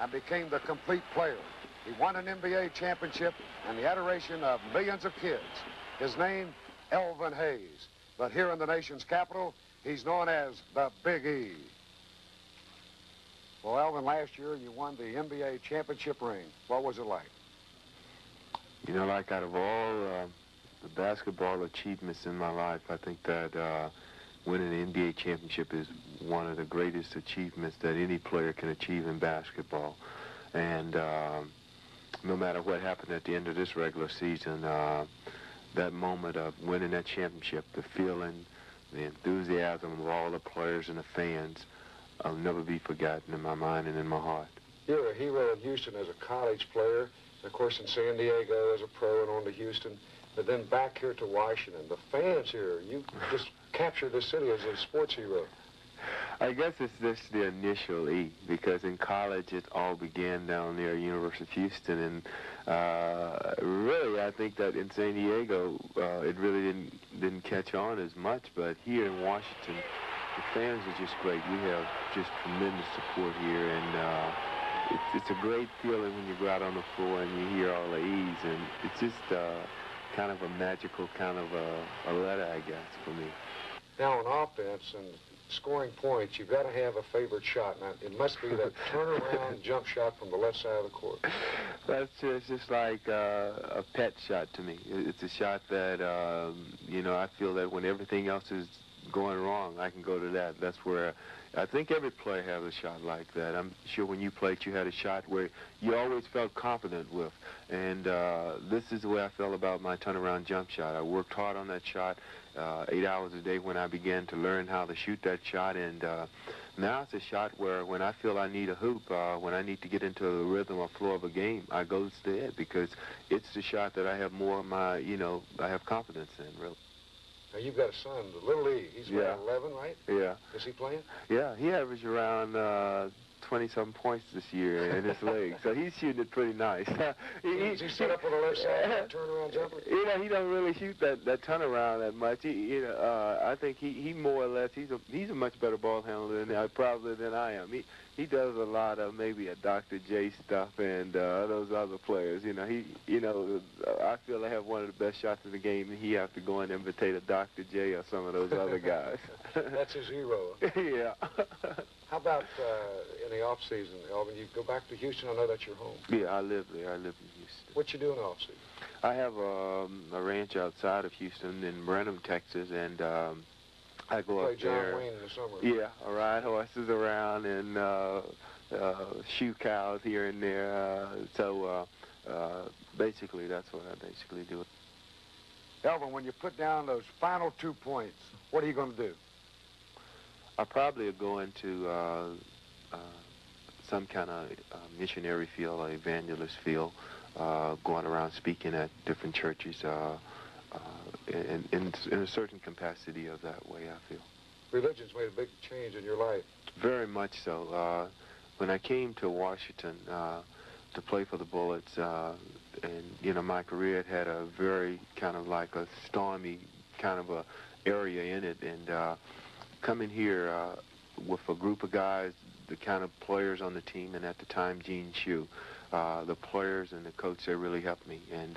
and became the complete player. He won an NBA championship and the adoration of millions of kids. His name, Elvin Hayes. But here in the nation's capital, he's known as the Big E. Well, Elvin, last year you won the NBA championship ring. What was it like? You know, like out of all the basketball achievements in my life, I think that winning the NBA championship is one of the greatest achievements that any player can achieve in basketball. And no matter what happened at the end of this regular season, that moment of winning that championship, the feeling, the enthusiasm of all the players and the fans, I'll never be forgotten in my mind and in my heart. You were a hero in Houston as a college player, and of course in San Diego as a pro and on to Houston, but then back here to Washington. The fans here, you just captured this city as a sports hero. I guess it's just the initial E, because in college it all began down there at University of Houston, and really I think that in San Diego it really didn't catch on as much, but here in Washington the fans are just great. We have just tremendous support here, and it's a great feeling when you go out on the floor and you hear all the E's, and it's just kind of a magical kind of a letter, I guess, for me. Now on offense and scoring points, you've got to have a favorite shot. Now, it must be that turnaround jump shot from the left side of the court. That's just like a pet shot to me. It's a shot that, you know, I feel that when everything else is going wrong, I can go to that. That's where I think every player has a shot like that. I'm sure when you played, you had a shot where you always felt confident with. And this is the way I felt about my turnaround jump shot. I worked hard on that shot 8 hours a day when I began to learn how to shoot that shot. And now it's a shot where when I feel I need a hoop, when I need to get into the rhythm or flow of a game, I go to it because it's the shot that I have more of my, you know, I have confidence in, really. Now, you've got a son, the little E. He's around 11, right? Yeah. Is he playing? Yeah, he averaged around 20-something points this year in his league, so he's shooting it pretty nice. Is he set up on the left side, turnaround jumper? You know, he don't really shoot that turnaround that much. I think he more or less he's a much better ball handler than I am. He does a lot of maybe a Dr. J stuff and those other players. You know, I feel I have one of the best shots in the game, and he has to go and imitate a Dr. J or some of those other guys. That's his hero. Yeah. How about in the off season, Elvin? You go back to Houston. I know that's your home. Yeah, I live there. I live in Houston. What you do in the off season? I have a ranch outside of Houston in Brenham, Texas, and I go up there. John Wayne in the summer. Yeah, I ride horses around and shoot cows here and there. So basically, that's what I basically do. Elvin, when you put down those final 2 points, what are you going to do? I probably go into some kind of missionary field or evangelist field, going around speaking at different churches in a certain capacity of that way, I feel. Religion's made a big change in your life. Very much so. When I came to Washington to play for the Bullets, and, you know, my career had a very kind of like a stormy kind of a area in it, and coming here with a group of guys, the kind of players on the team, and at the time, Gene Shue, the players and the coach, they really helped me, and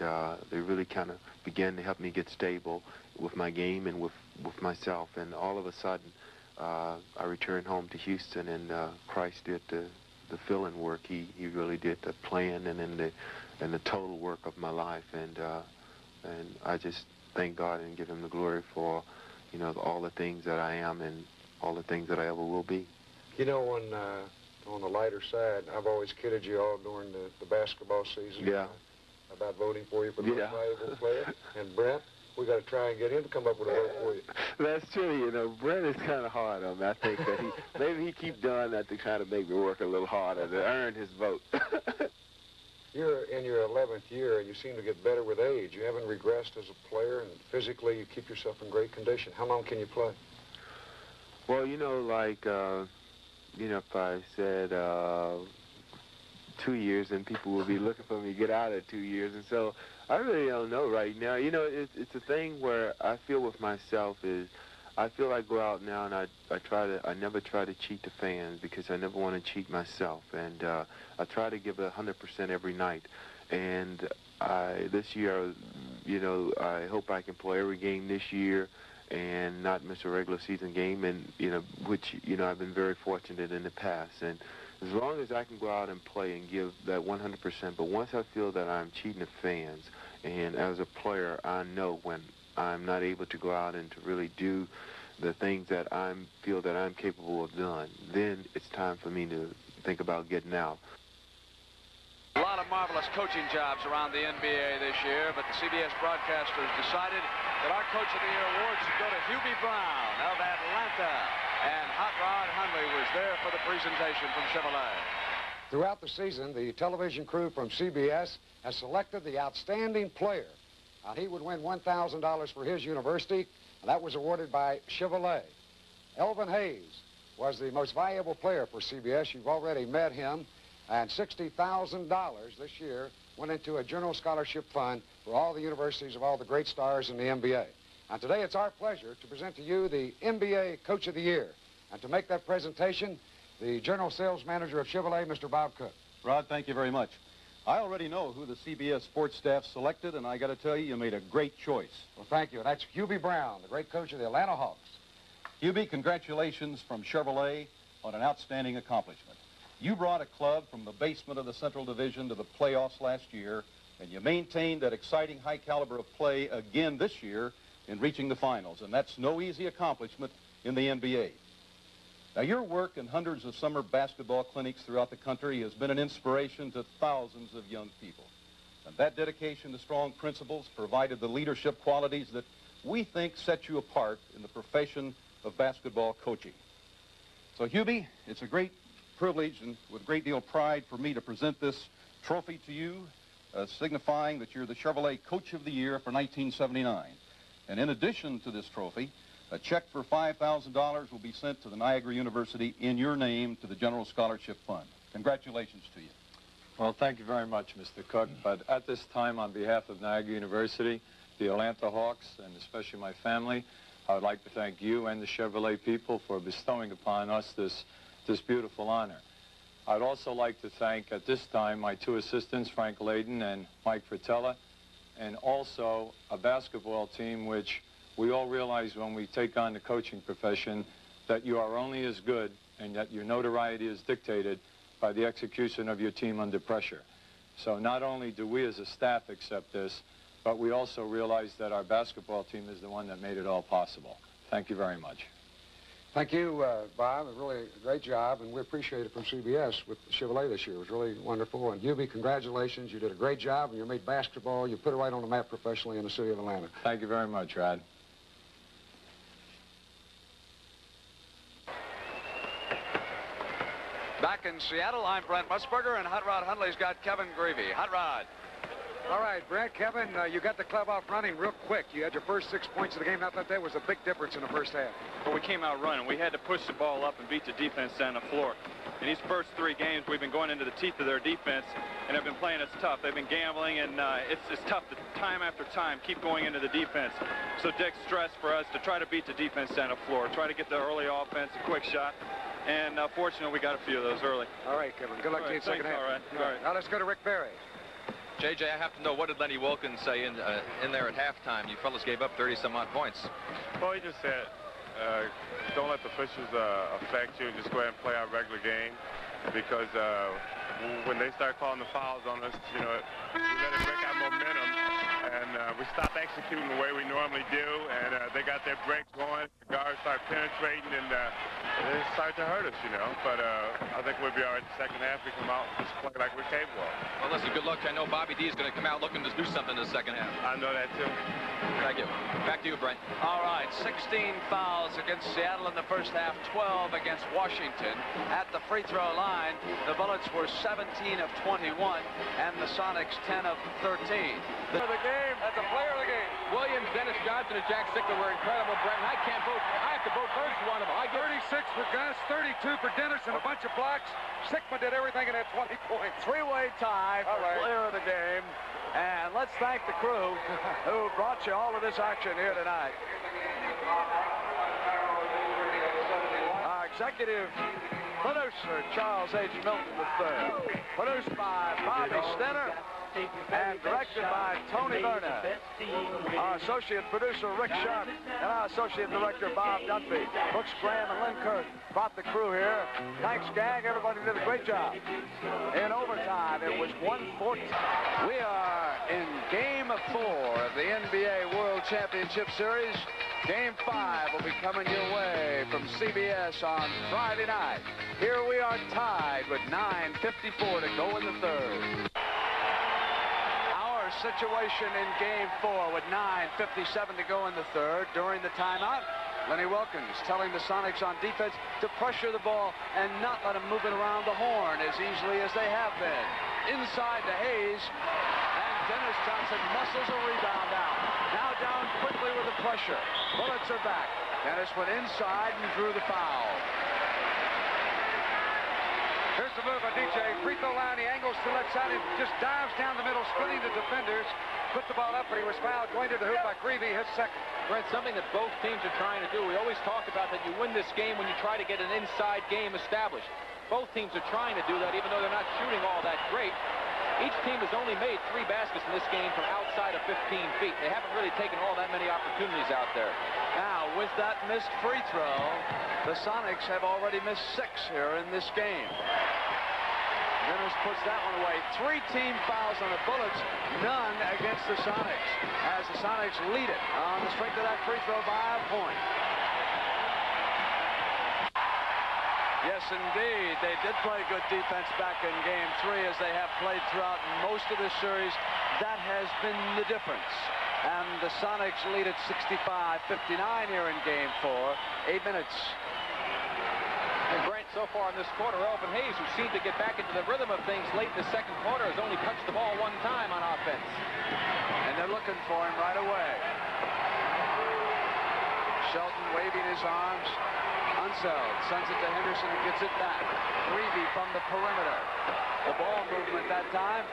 they really kind of began to help me get stable with my game and with myself. And all of a sudden, I returned home to Houston, and Christ did the fill-in work. He really did the plan and the total work of my life, and I just thank God and give him the glory for, you know, all the things that I am and all the things that I ever will be. You know, on the lighter side, I've always kidded you all during the basketball season. Yeah. About voting for you for the most valuable player. And Brent, we got to try and get him to come up with a vote for you. That's true. You know, Brent is kind of hard on me. I think that maybe he keep doing that to kind of make me work a little harder to earn his vote. You're in your 11th year, and you seem to get better with age. You haven't regressed as a player, and physically you keep yourself in great condition. How long can you play? Well, you know, like, you know, if I said 2 years, then people will be looking for me to get out of 2 years. And so I really don't know right now. You know, it's a thing where I feel with myself is I feel I go out now and I never try to cheat the fans because I never want to cheat myself. And I try to give 100% every night. And this year, you know, I hope I can play every game this year and not miss a regular season game, and, you know, which, you know, I've been very fortunate in the past. And as long as I can go out and play and give that 100%, but once I feel that I'm cheating the fans, and as a player, I know when I'm not able to go out and to really do the things that I feel that I'm capable of doing, then it's time for me to think about getting out. A lot of marvelous coaching jobs around the NBA this year, but the CBS broadcasters decided that our Coach of the Year award should go to Hubie Brown of Atlanta. And Hot Rod Hundley was there for the presentation from Chevrolet. Throughout the season, the television crew from CBS has selected the outstanding player. He would win $1,000 for his university, and that was awarded by Chevrolet. Elvin Hayes was the most valuable player for CBS. You've already met him. And $60,000 this year went into a general scholarship fund for all the universities of all the great stars in the NBA. And today it's our pleasure to present to you the NBA Coach of the Year. And to make that presentation, the General Sales Manager of Chevrolet, Mr. Bob Cook. Rod, thank you very much. I already know who the CBS sports staff selected, and I got to tell you, you made a great choice. Well, thank you. And that's Hubie Brown, the great coach of the Atlanta Hawks. Hubie, congratulations from Chevrolet on an outstanding accomplishment. You brought a club from the basement of the Central Division to the playoffs last year, and you maintained that exciting high caliber of play again this year in reaching the finals, and that's no easy accomplishment in the NBA. Now, your work in hundreds of summer basketball clinics throughout the country has been an inspiration to thousands of young people. And that dedication to strong principles provided the leadership qualities that we think set you apart in the profession of basketball coaching. So, Hubie, it's a great privilege and with a great deal of pride for me to present this trophy to you, signifying that you're the Chevrolet Coach of the Year for 1979. And in addition to this trophy, a check for $5,000 will be sent to the Niagara University in your name to the General Scholarship Fund. Congratulations to you. Well, thank you very much, Mr. Cook. But at this time, on behalf of Niagara University, the Atlanta Hawks, and especially my family, I would like to thank you and the Chevrolet people for bestowing upon us this beautiful honor. I'd also like to thank, at this time, my two assistants, Frank Layden and Mike Fratella, and also a basketball team which we all realize when we take on the coaching profession that you are only as good and that your notoriety is dictated by the execution of your team under pressure. So not only do we as a staff accept this, but we also realize that our basketball team is the one that made it all possible. Thank you very much. Thank you, Bob. Really a great job, and we appreciate it from CBS with Chevrolet this year. It was really wonderful. And Hubie, congratulations. You did a great job, and you made basketball. You put it right on the map professionally in the city of Atlanta. Thank you very much, Rod. Back in Seattle, I'm Brent Musburger, and Hot Rod Hundley's got Kevin Greavy. Hot Rod. All right, Brent, Kevin, you got the club off running real quick. You had your first 6 points of the game. I thought that was a big difference in the first half. Well, we came out running. We had to push the ball up and beat the defense down the floor. In these first 3 games, we've been going into the teeth of their defense, and they've been playing us tough. They've been gambling, and it's tough to time after time keep going into the defense. So Dick's stressed for us to try to beat the defense down the floor, try to get the early offense, a quick shot. And fortunately, we got a few of those early. All right, Kevin. Good luck to you in the second half. All right. Now let's go to Rick Berry. JJ, I have to know, what did Lenny Wilkins say in there at halftime? You fellas gave up 30-some-odd points. Well, he just said, don't let the officials affect you. Just go ahead and play our regular game. Because when they start calling the fouls on us, you know, we let it break our momentum. And we stopped executing the way we normally do. And they got their breaks going. The guards start penetrating, and they start to hurt us, you know. But I think we'll be all right the second half. We come out and just play like we're capable. Well, listen, good luck. I know Bobby D is going to come out looking to do something in the second half. I know that, too. Thank you. Back to you, Brent. All right, 16 fouls against Seattle in the first half, 12 against Washington. At the free throw line, the Bullets were 17 of 21, and the Sonics 10 of 13. For the game, that's a player of the game. Williams, Dennis Johnson, and Jack Sickler were incredible, Brent. And I can't vote. I have to vote first for one of them. I give 36 for Gus, 32 for Dennis, and a bunch of blocks. Sickman did everything and had 20 points. Three-way tie for player of the game. And let's thank the crew who brought you all of this action here tonight. executive producer Charles H. Milton III. Produced by Bobby Stenner and directed by Tony Berna. Our associate producer Rick Sharp and our associate director Bob Dunphy. Brooks Graham and Lynn Kirk brought the crew here. Thanks, gang. Everybody did a great job. In overtime, it was 1-14. We are in Game 4 of the NBA World Championship Series. Game 5 will be coming your way from CBS on Friday night. Here we are tied with 9:54 to go in the third. Our situation in Game 4 with 9:57 to go in the third. During the timeout, Lenny Wilkins telling the Sonics on defense to pressure the ball and not let them move it around the horn as easily as they have been. Inside to Hayes, and Dennis Johnson muscles a rebound out. Now down quickly with the pressure. Bullets are back. Dennis went inside and drew the foul. Here's the move on DJ. Free throw line, he angles to the left side and just dives down the middle, splitting the defenders. Put the ball up, but he was fouled going to the hoop by Greavy, his second. Brent, something that both teams are trying to do. We always talk about that you win this game when you try to get an inside game established. Both teams are trying to do that, even though they're not shooting all that great. Each team has only made 3 baskets in this game from outside of 15 feet. They haven't really taken all that many opportunities out there. Now, with that missed free throw, the Sonics have already missed 6 here in this game. Dennis puts that one away. 3 team fouls on the Bullets, none against the Sonics, as the Sonics lead it on the strength of that free throw by a point. Yes, indeed. They did play good defense back in Game 3 as they have played throughout most of this series. That has been the difference. And the Sonics lead at 65-59 here in Game 4. 8 minutes. And Brent, so far in this quarter, Elvin Hayes, who seemed to get back into the rhythm of things late in the second quarter, has only touched the ball 1 time on offense. And they're looking for him right away. Shelton waving his arms. Unseld sends it to Henderson and gets it back. Greavy from the perimeter. The ball movement that time.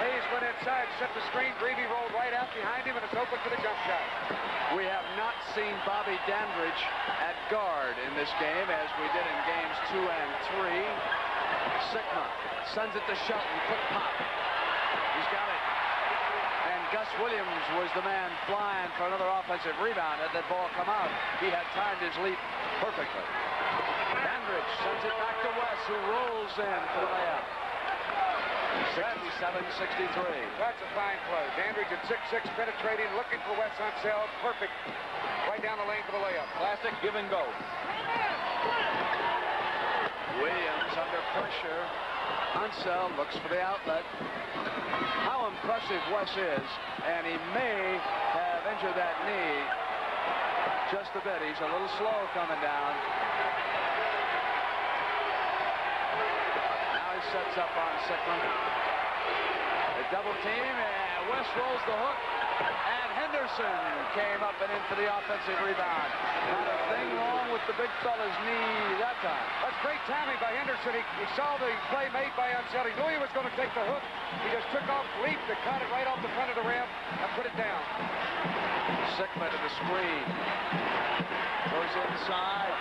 Hayes went inside, set the screen. Greavy rolled right out behind him, and it's open for the jump shot. We have not seen Bobby Dandridge at guard in this game as we did in games 2 and 3. Sigma sends it to Shelton. Quick pop. He's got it. And Gus Williams was the man flying for another offensive rebound. Had that ball come out, he had timed his leap perfectly. Dandridge sends it back to West, who rolls in for the layup. 67-63. That's a fine play. Dandridge at 6'6", penetrating, looking for Wes Unseld. Perfect. Right down the lane for the layup. Classic give and go. Williams under pressure. Unseld looks for the outlet. How impressive Wes is, and he may have injured that knee just a bit. He's a little slow coming down. Now he sets up on Sickman. A double team, and Wes rolls the hook, and Henderson came up and in for the offensive rebound. Not a thing wrong with the big fella's knee that time. That's great timing by Henderson. He saw the play made by Unseld. He knew he was going to take the hook. He just took off, leaped, and caught it right off the front of the rim and put it down. Sickman to the screen. Goes inside.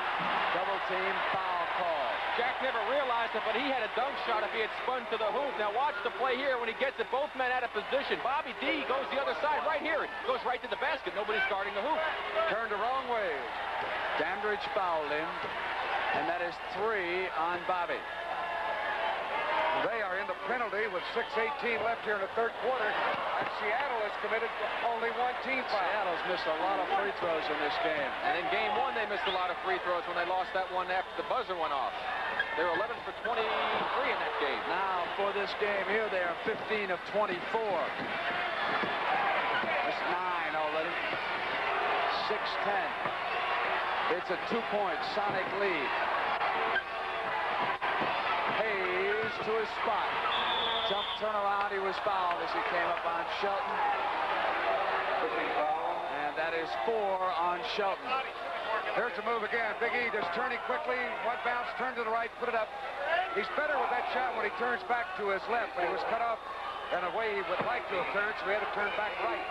Double team, foul call. Jack never realized it, but he had a dunk shot if he had spun to the hoop. Now watch the play here when he gets it. Both men out of position. Bobby D goes the other side right here. Goes right to the basket. Nobody's guarding the hoop. Turned the wrong way. Dandridge fouled him, and that is 3 on Bobby. They are in the penalty with 6:18 left here in the third quarter, and Seattle has committed only 1 team foul. Seattle's missed a lot of free throws in this game. And in game 1, they missed a lot of free throws when they lost that one after the buzzer went off. They were 11 for 23 in that game. Now for this game here, they are 15 of 24. That's 9 already. 6-10. It's a 2-point Sonic lead. Hayes to his spot. Jump turnaround. He was fouled as he came up on Shelton. And that is 4 on Shelton. There's the move again. Big E just turning quickly. 1 bounce, turn to the right, put it up. He's better with that shot when he turns back to his left, but he was cut off in a way he would like to have turned, so he had to turn back right.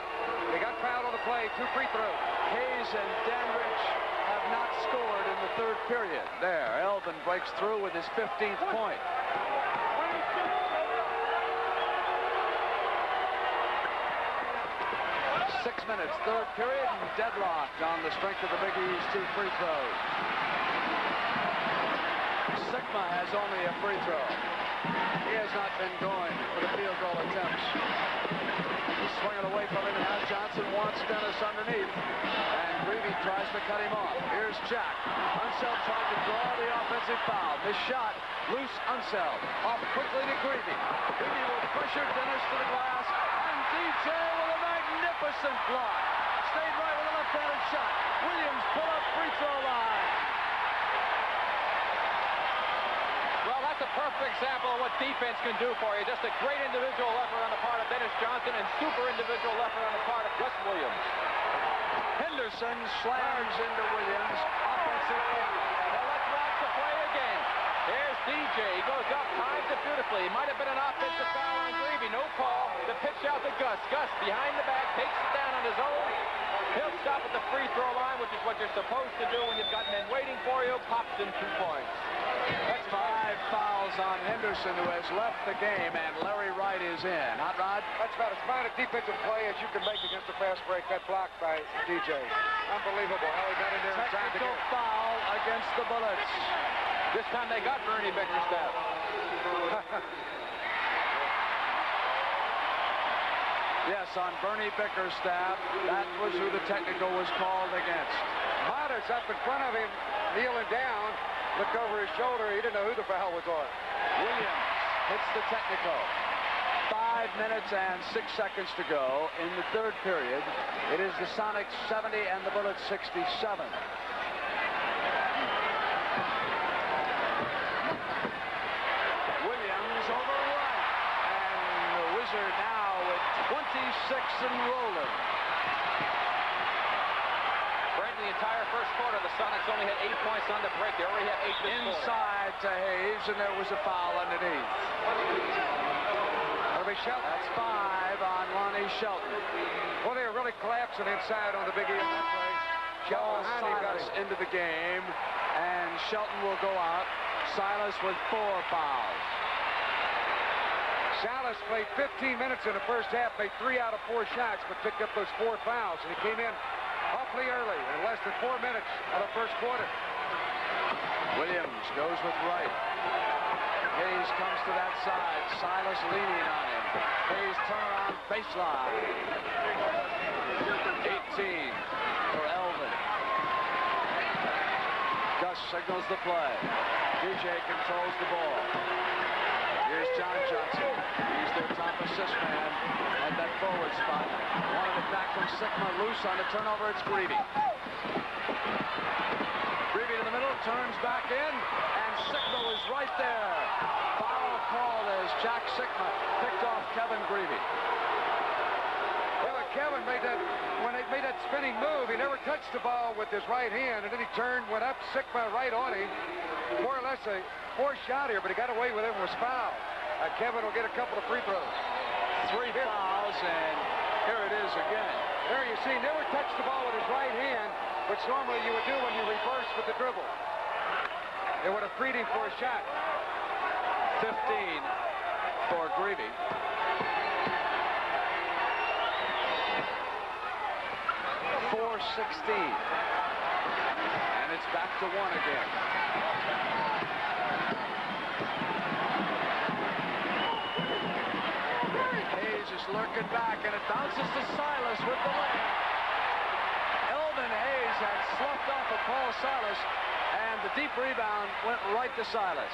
He got fouled on the play. 2 free throws. Hayes and Dandridge have not scored in the third period. There, Elvin breaks through with his 15th point. 6 minutes, third period, and deadlocked on the strength of the Big East 2 free throws. Sigma has only a free throw. He has not been going for the field goal attempts. He's swinging away from him, and now Johnson wants Dennis underneath, and Greavy tries to cut him off. Here's Jack. Unseld trying to draw the offensive foul. This shot, loose Unseld. Off quickly to Greavy. Greavy will pressure Dennis to the glass, and DJ with a magnificent block. Stayed right with a left-handed shot. Williams pull up free throw line. Well, that's a perfect example of what defense can do for you. Just a great individual effort on the part of Dennis Johnson and super individual effort on the part of Gus Williams. Henderson slams into Williams. Offensive foul. Well, let's watch the play again. Here's DJ. He goes up, times it beautifully. It might have been an offensive foul on Greavy. No call. The pitch out to Gus. Gus behind the back, takes it down on his own. He'll stop at the free throw line, which is what you're supposed to do when you've got men waiting for you. Pops in 2 points. That's 5 fouls on Henderson, who has left the game, and Larry Wright is in. Hot Rod? That's about as fine a defensive play as you can make against a fast break. That block by DJ. Unbelievable how he got in there in time to Technical get it. foul against the Bullets. This time they got Bernie Bickerstaff. Yes, on Bernie Bickerstaff. That was who the technical was called against. Motters up in front of him, kneeling down, looked over his shoulder. He didn't know who the foul was on. Williams hits the technical. 5 minutes and 6 seconds to go in the third period. It is the Sonics 70 and the Bullets 67. Williams over Wright. And the Wizard now with 26 and rolling. Right in the entire first quarter, the Sonics only had 8 points on the break. They already had 8 to score. Inside to Hayes, and there was a foul underneath. That's 5 on Lonnie Shelton. Well, they were really collapsing inside on the Big East that play. Charles Silas into the game, and Shelton will go out. Silas with 4 fouls. Silas played 15 minutes in the first half, made 3 out of 4 shots, but picked up those 4 fouls, and he came in awfully early, in less than 4 minutes of the first quarter. Williams goes with Wright. Hayes comes to that side. Silas leaning on him. Hayes turnaround baseline. 18 for Elvin. Gus signals the play. DJ controls the ball. Here's John Johnson. He's their top assist man at that forward spot. Wanted it back from Sigma, loose on the turnover. It's Greavy. Greavy in the middle, turns back in, and Sigma was right there. Foul called as Jack Sigma picked off Kevin Greavy. Well, Kevin made that, when he made that spinning move, he never touched the ball with his right hand, and then he turned, went up, Sigma right on him. More or less a forced shot here, but he got away with it and was fouled. Kevin will get a couple of free throws. 3 fouls, and here it is again. There you see, never touched the ball with his right hand, which normally you would do when you reverse with the dribble. It would have freed him for a shot. 15 for Greavy. 4:16. And it's back to 1 again. Hayes is lurking back, and it bounces to Silas with the layup. Elvin Hayes had sloughed off of Paul Silas, and the deep rebound went right to Silas.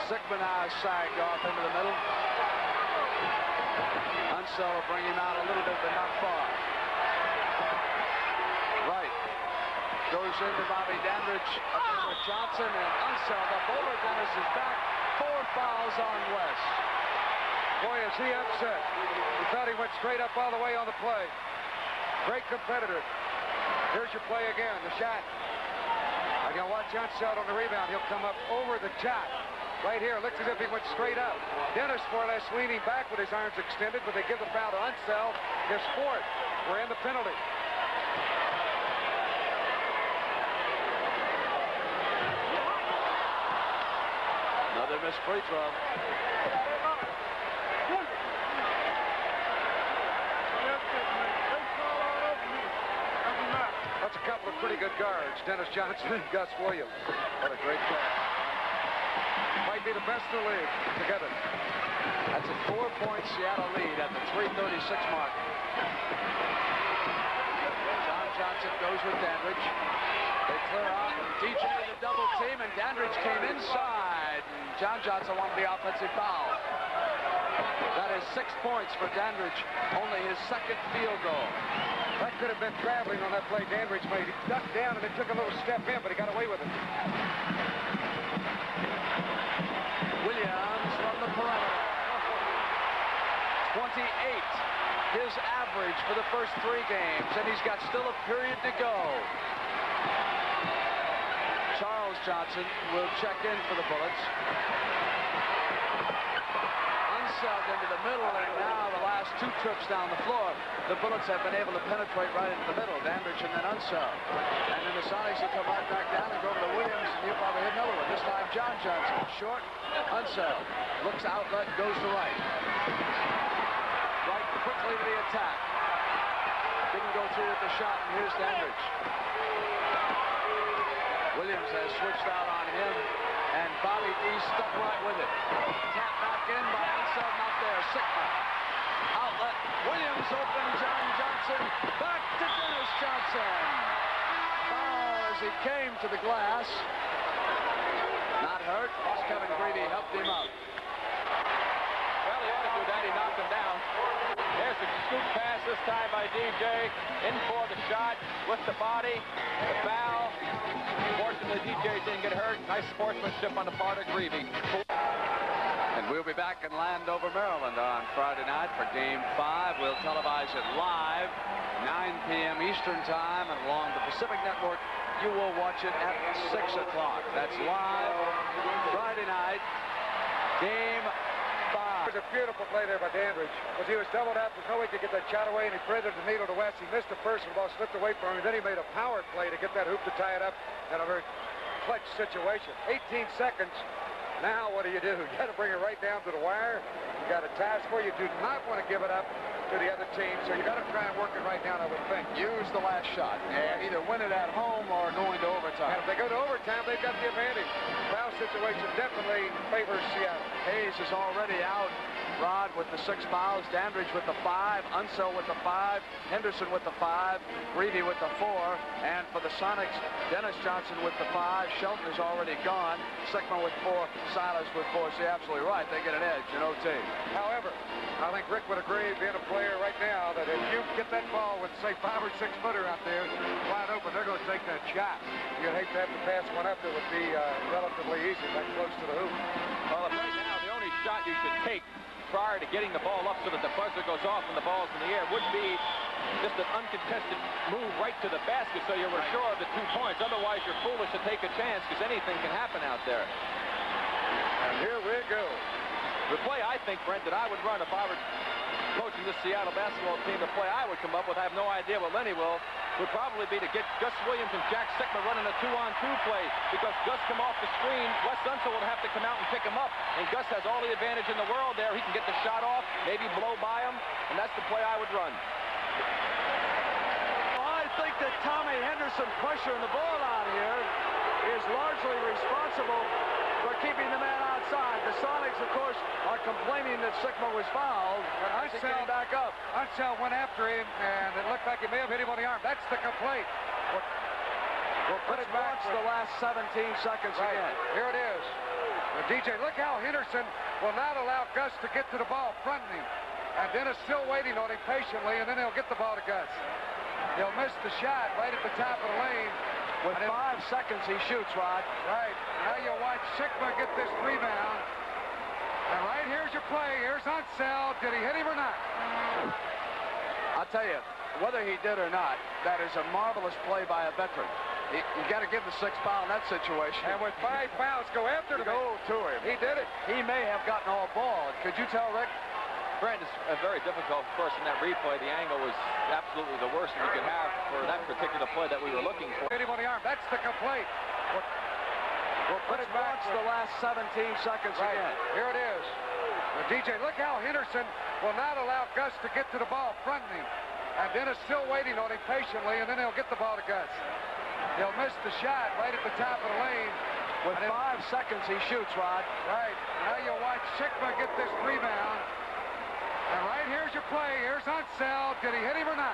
Sigma now sagged off into the middle. Unseld will bring him out a little bit, but not far. Right. Goes into Bobby Dandridge, up with Johnson, and Unseld up over Dennis's back. 4 fouls on West. Boy, is he upset. He thought he went straight up all the way on the play. Great competitor. Here's your play again, the shot. I'm going to watch Unseld on the rebound. He'll come up over the top. Right here, looks as if he went straight up. Dennis more or less leaning back with his arms extended, but they give the foul to Unseld, his 4th. ran the penalty. Another missed free throw. That's a couple of pretty good guards, Dennis Johnson and Gus Williams. What a great play. Might be the best in the league together. That's a 4-point Seattle lead at the 3:36 mark. John Johnson goes with Dandridge. They clear out and DJ the double team, and Dandridge came inside. And John Johnson wanted the offensive foul. That is 6 points for Dandridge, only his second field goal. That could have been traveling on that play Dandridge made. He ducked down and then took a little step in, but he got away with it. Williams from the perimeter. 28, his average for the first 3 games, and he's got still a period to go. Charles Johnson will check in for the Bullets. Unseld into the middle, and now the last 2 trips down the floor, the Bullets have been able to penetrate right into the middle. Dandridge and then Unseld. And then the Sonics will come right back down and go over to Williams, and he'll probably hit another one. This time John Johnson, short, Unseld. Looks outlet, goes to right. Right quickly to the attack. Didn't go through with the shot, and here's Dandridge. Williams has switched out on him, and Bobby E stuck right with it. Tap back in by Unseld, not there. Sigma. Outlet. Williams open. John Johnson. Back to Dennis Johnson. Foul as he came to the glass. Not hurt. Kevin Greavy helped him up. Well, he ought to do that. He knocked him down. There's the scoop pass this time by DJ. In for the shot with the body. The foul. Fortunately, DJ didn't get hurt. Nice sportsmanship on the part of Greavy. And we'll be back in Landover, Maryland on Friday night for Game 5. We'll televise it live, 9 p.m. Eastern Time, and along the Pacific Network, you will watch it at 6 o'clock. That's live Friday night, Game 5. It was a beautiful play there by Dandridge, because he was doubled up. There's no way he could get that shot away, and he threaded the needle to West. He missed the first, and the ball slipped away from him. Then he made a power play to get that hoop to tie it up in a very clutch situation. 18 seconds. Now what do? You got to bring it right down to the wire. You got a task where you do not want to give it up to the other team, so you got to try and work it right down, I would think. Use the last shot and either win it at home or going to overtime. And if they go to overtime, they've got the advantage. Foul situation definitely favors Seattle. Hayes is already out. Rod with the 6 fouls, Dandridge with the 5, Unseld with the 5, Henderson with the 5, Greavy with the 4, and for the Sonics, Dennis Johnson with the 5, Shelton is already gone, Sigma with 4, Silas with 4. So you're absolutely right, they get an edge in OT. However, I think Rick would agree, being a player right now, that if you get that ball with, say, 5 or 6 footer out there wide open, they're going to take that shot. You'd hate to have to pass one up that would be relatively easy, that close to the hoop. Well, right now, the only shot you should take prior to getting the ball up so that the buzzer goes off and the ball's in the air would be just an uncontested move right to the basket so you were sure of the 2 points. Otherwise, you're foolish to take a chance because anything can happen out there. And here we go. The play I think, Brent, that I would run if I were coaching this Seattle basketball team, the play I would come up with, I have no idea what Lenny will, would probably be to get Gus Williams and Jack Sigma running a 2-on-2 play, because Gus come off the screen, Wes Unseld will have to come out and pick him up, and Gus has all the advantage in the world there. He can get the shot off, maybe blow by him, and that's the play I would run. Well, I think that Tommy Henderson pressuring the ball out here is largely responsible for keeping the man outside. The Sonics, of course, are complaining that Sigma was fouled. And Unseld came back up. Unseld went after him, and it looked like he may have hit him on the arm. That's the complaint. We'll put it back. Watch the last 17 seconds again. Here it is. Now, DJ, look how Henderson will not allow Gus to get to the ball, fronting him. And Dennis still waiting on him patiently, and then he'll get the ball to Gus. He'll miss the shot right at the top of the lane. With 5 seconds, he shoots, Rod. Right. Now you watch Sigma get this rebound. And right here's your play. Here's Unseld. Did he hit him or not? I'll tell you, whether he did or not, that is a marvelous play by a veteran. You got to give the 6th foul in that situation. And with 5 fouls, go after him. Go to him. He did it. He may have gotten all ball. Could you tell, Rick? Brent, it's very difficult, of course, in that replay. The angle was absolutely the worst we could have for that particular play that we were looking for. Hit him on the arm. That's the complaint. We'll put it back to the last 17 seconds again. Here it is. The DJ, look how Henderson will not allow Gus to get to the ball, fronting him. And Dennis still waiting on him patiently, and then he'll get the ball to Gus. He'll miss the shot right at the top of the lane. With 5 seconds, he shoots, Rod. Right. Now you'll watch Sigma get this rebound. And right here's your play. Here's Unseld. Did he hit him or not?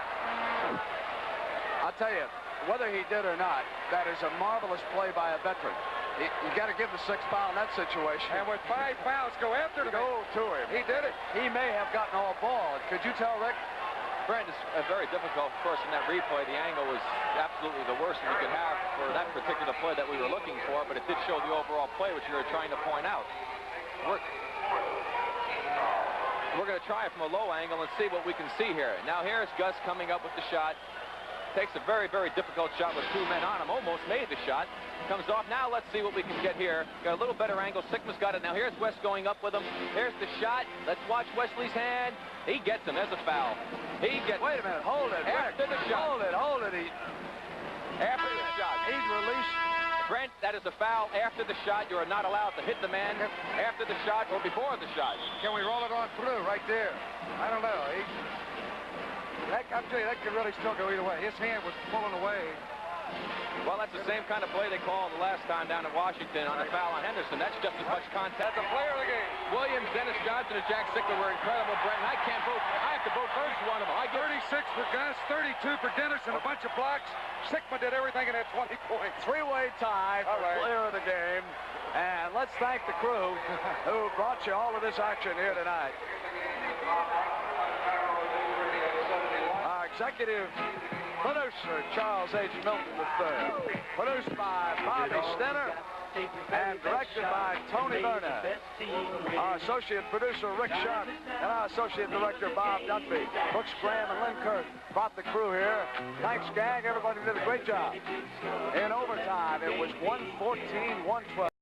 I'll tell you, whether he did or not, that is a marvelous play by a veteran. You got to give the 6th foul in that situation. And with 5 fouls, go after him. Go to him. He did it. He may have gotten all ball. Could you tell, Rick? Brent, it's very difficult, of course, in that replay. The angle was absolutely the worst we could have for that particular play that we were looking for, but it did show the overall play, which we were trying to point out. We're going to try it from a low angle and see what we can see here. Now here's Gus coming up with the shot. Takes a very, very difficult shot with 2 men on him. Almost made the shot. Comes off. Now let's see what we can get here. Got a little better angle. Sigma's got it. Now here's West going up with him. Here's the shot. Let's watch Wesley's hand. He gets him. There's a foul. He gets. Wait a minute. Hold it. After the shot. Hold it. After the shot. He's released. Brent, that is a foul after the shot. You are not allowed to hit the man after the shot or before the shot. Can we roll it on through right there? I don't know. I'm telling you, that could really still go either way. His hand was pulling away. Well, that's the same kind of play they called the last time down in Washington on the foul on Henderson. That's just as much contact. That's a player of the game. Williams, Dennis Johnson, and Jack Sickler were incredible, Brent. And I can't vote. I have to vote for each one of them. I get 36 for Gus, 32 for Dennis, and a bunch of blocks. Sigma did everything and had 20 points. 3-way tie for player of the game. And let's thank the crew who brought you all of this action here tonight. Our executive producer, Charles H. Milton III. Produced by Bobby Stenner and directed by Tony Burnett. Our associate producer, Rick Sharp, and our associate director, Bob Dunphy. Brooks Graham and Lynn Kirk brought the crew here. Thanks, gang. Everybody did a great job. In overtime, it was 114-112.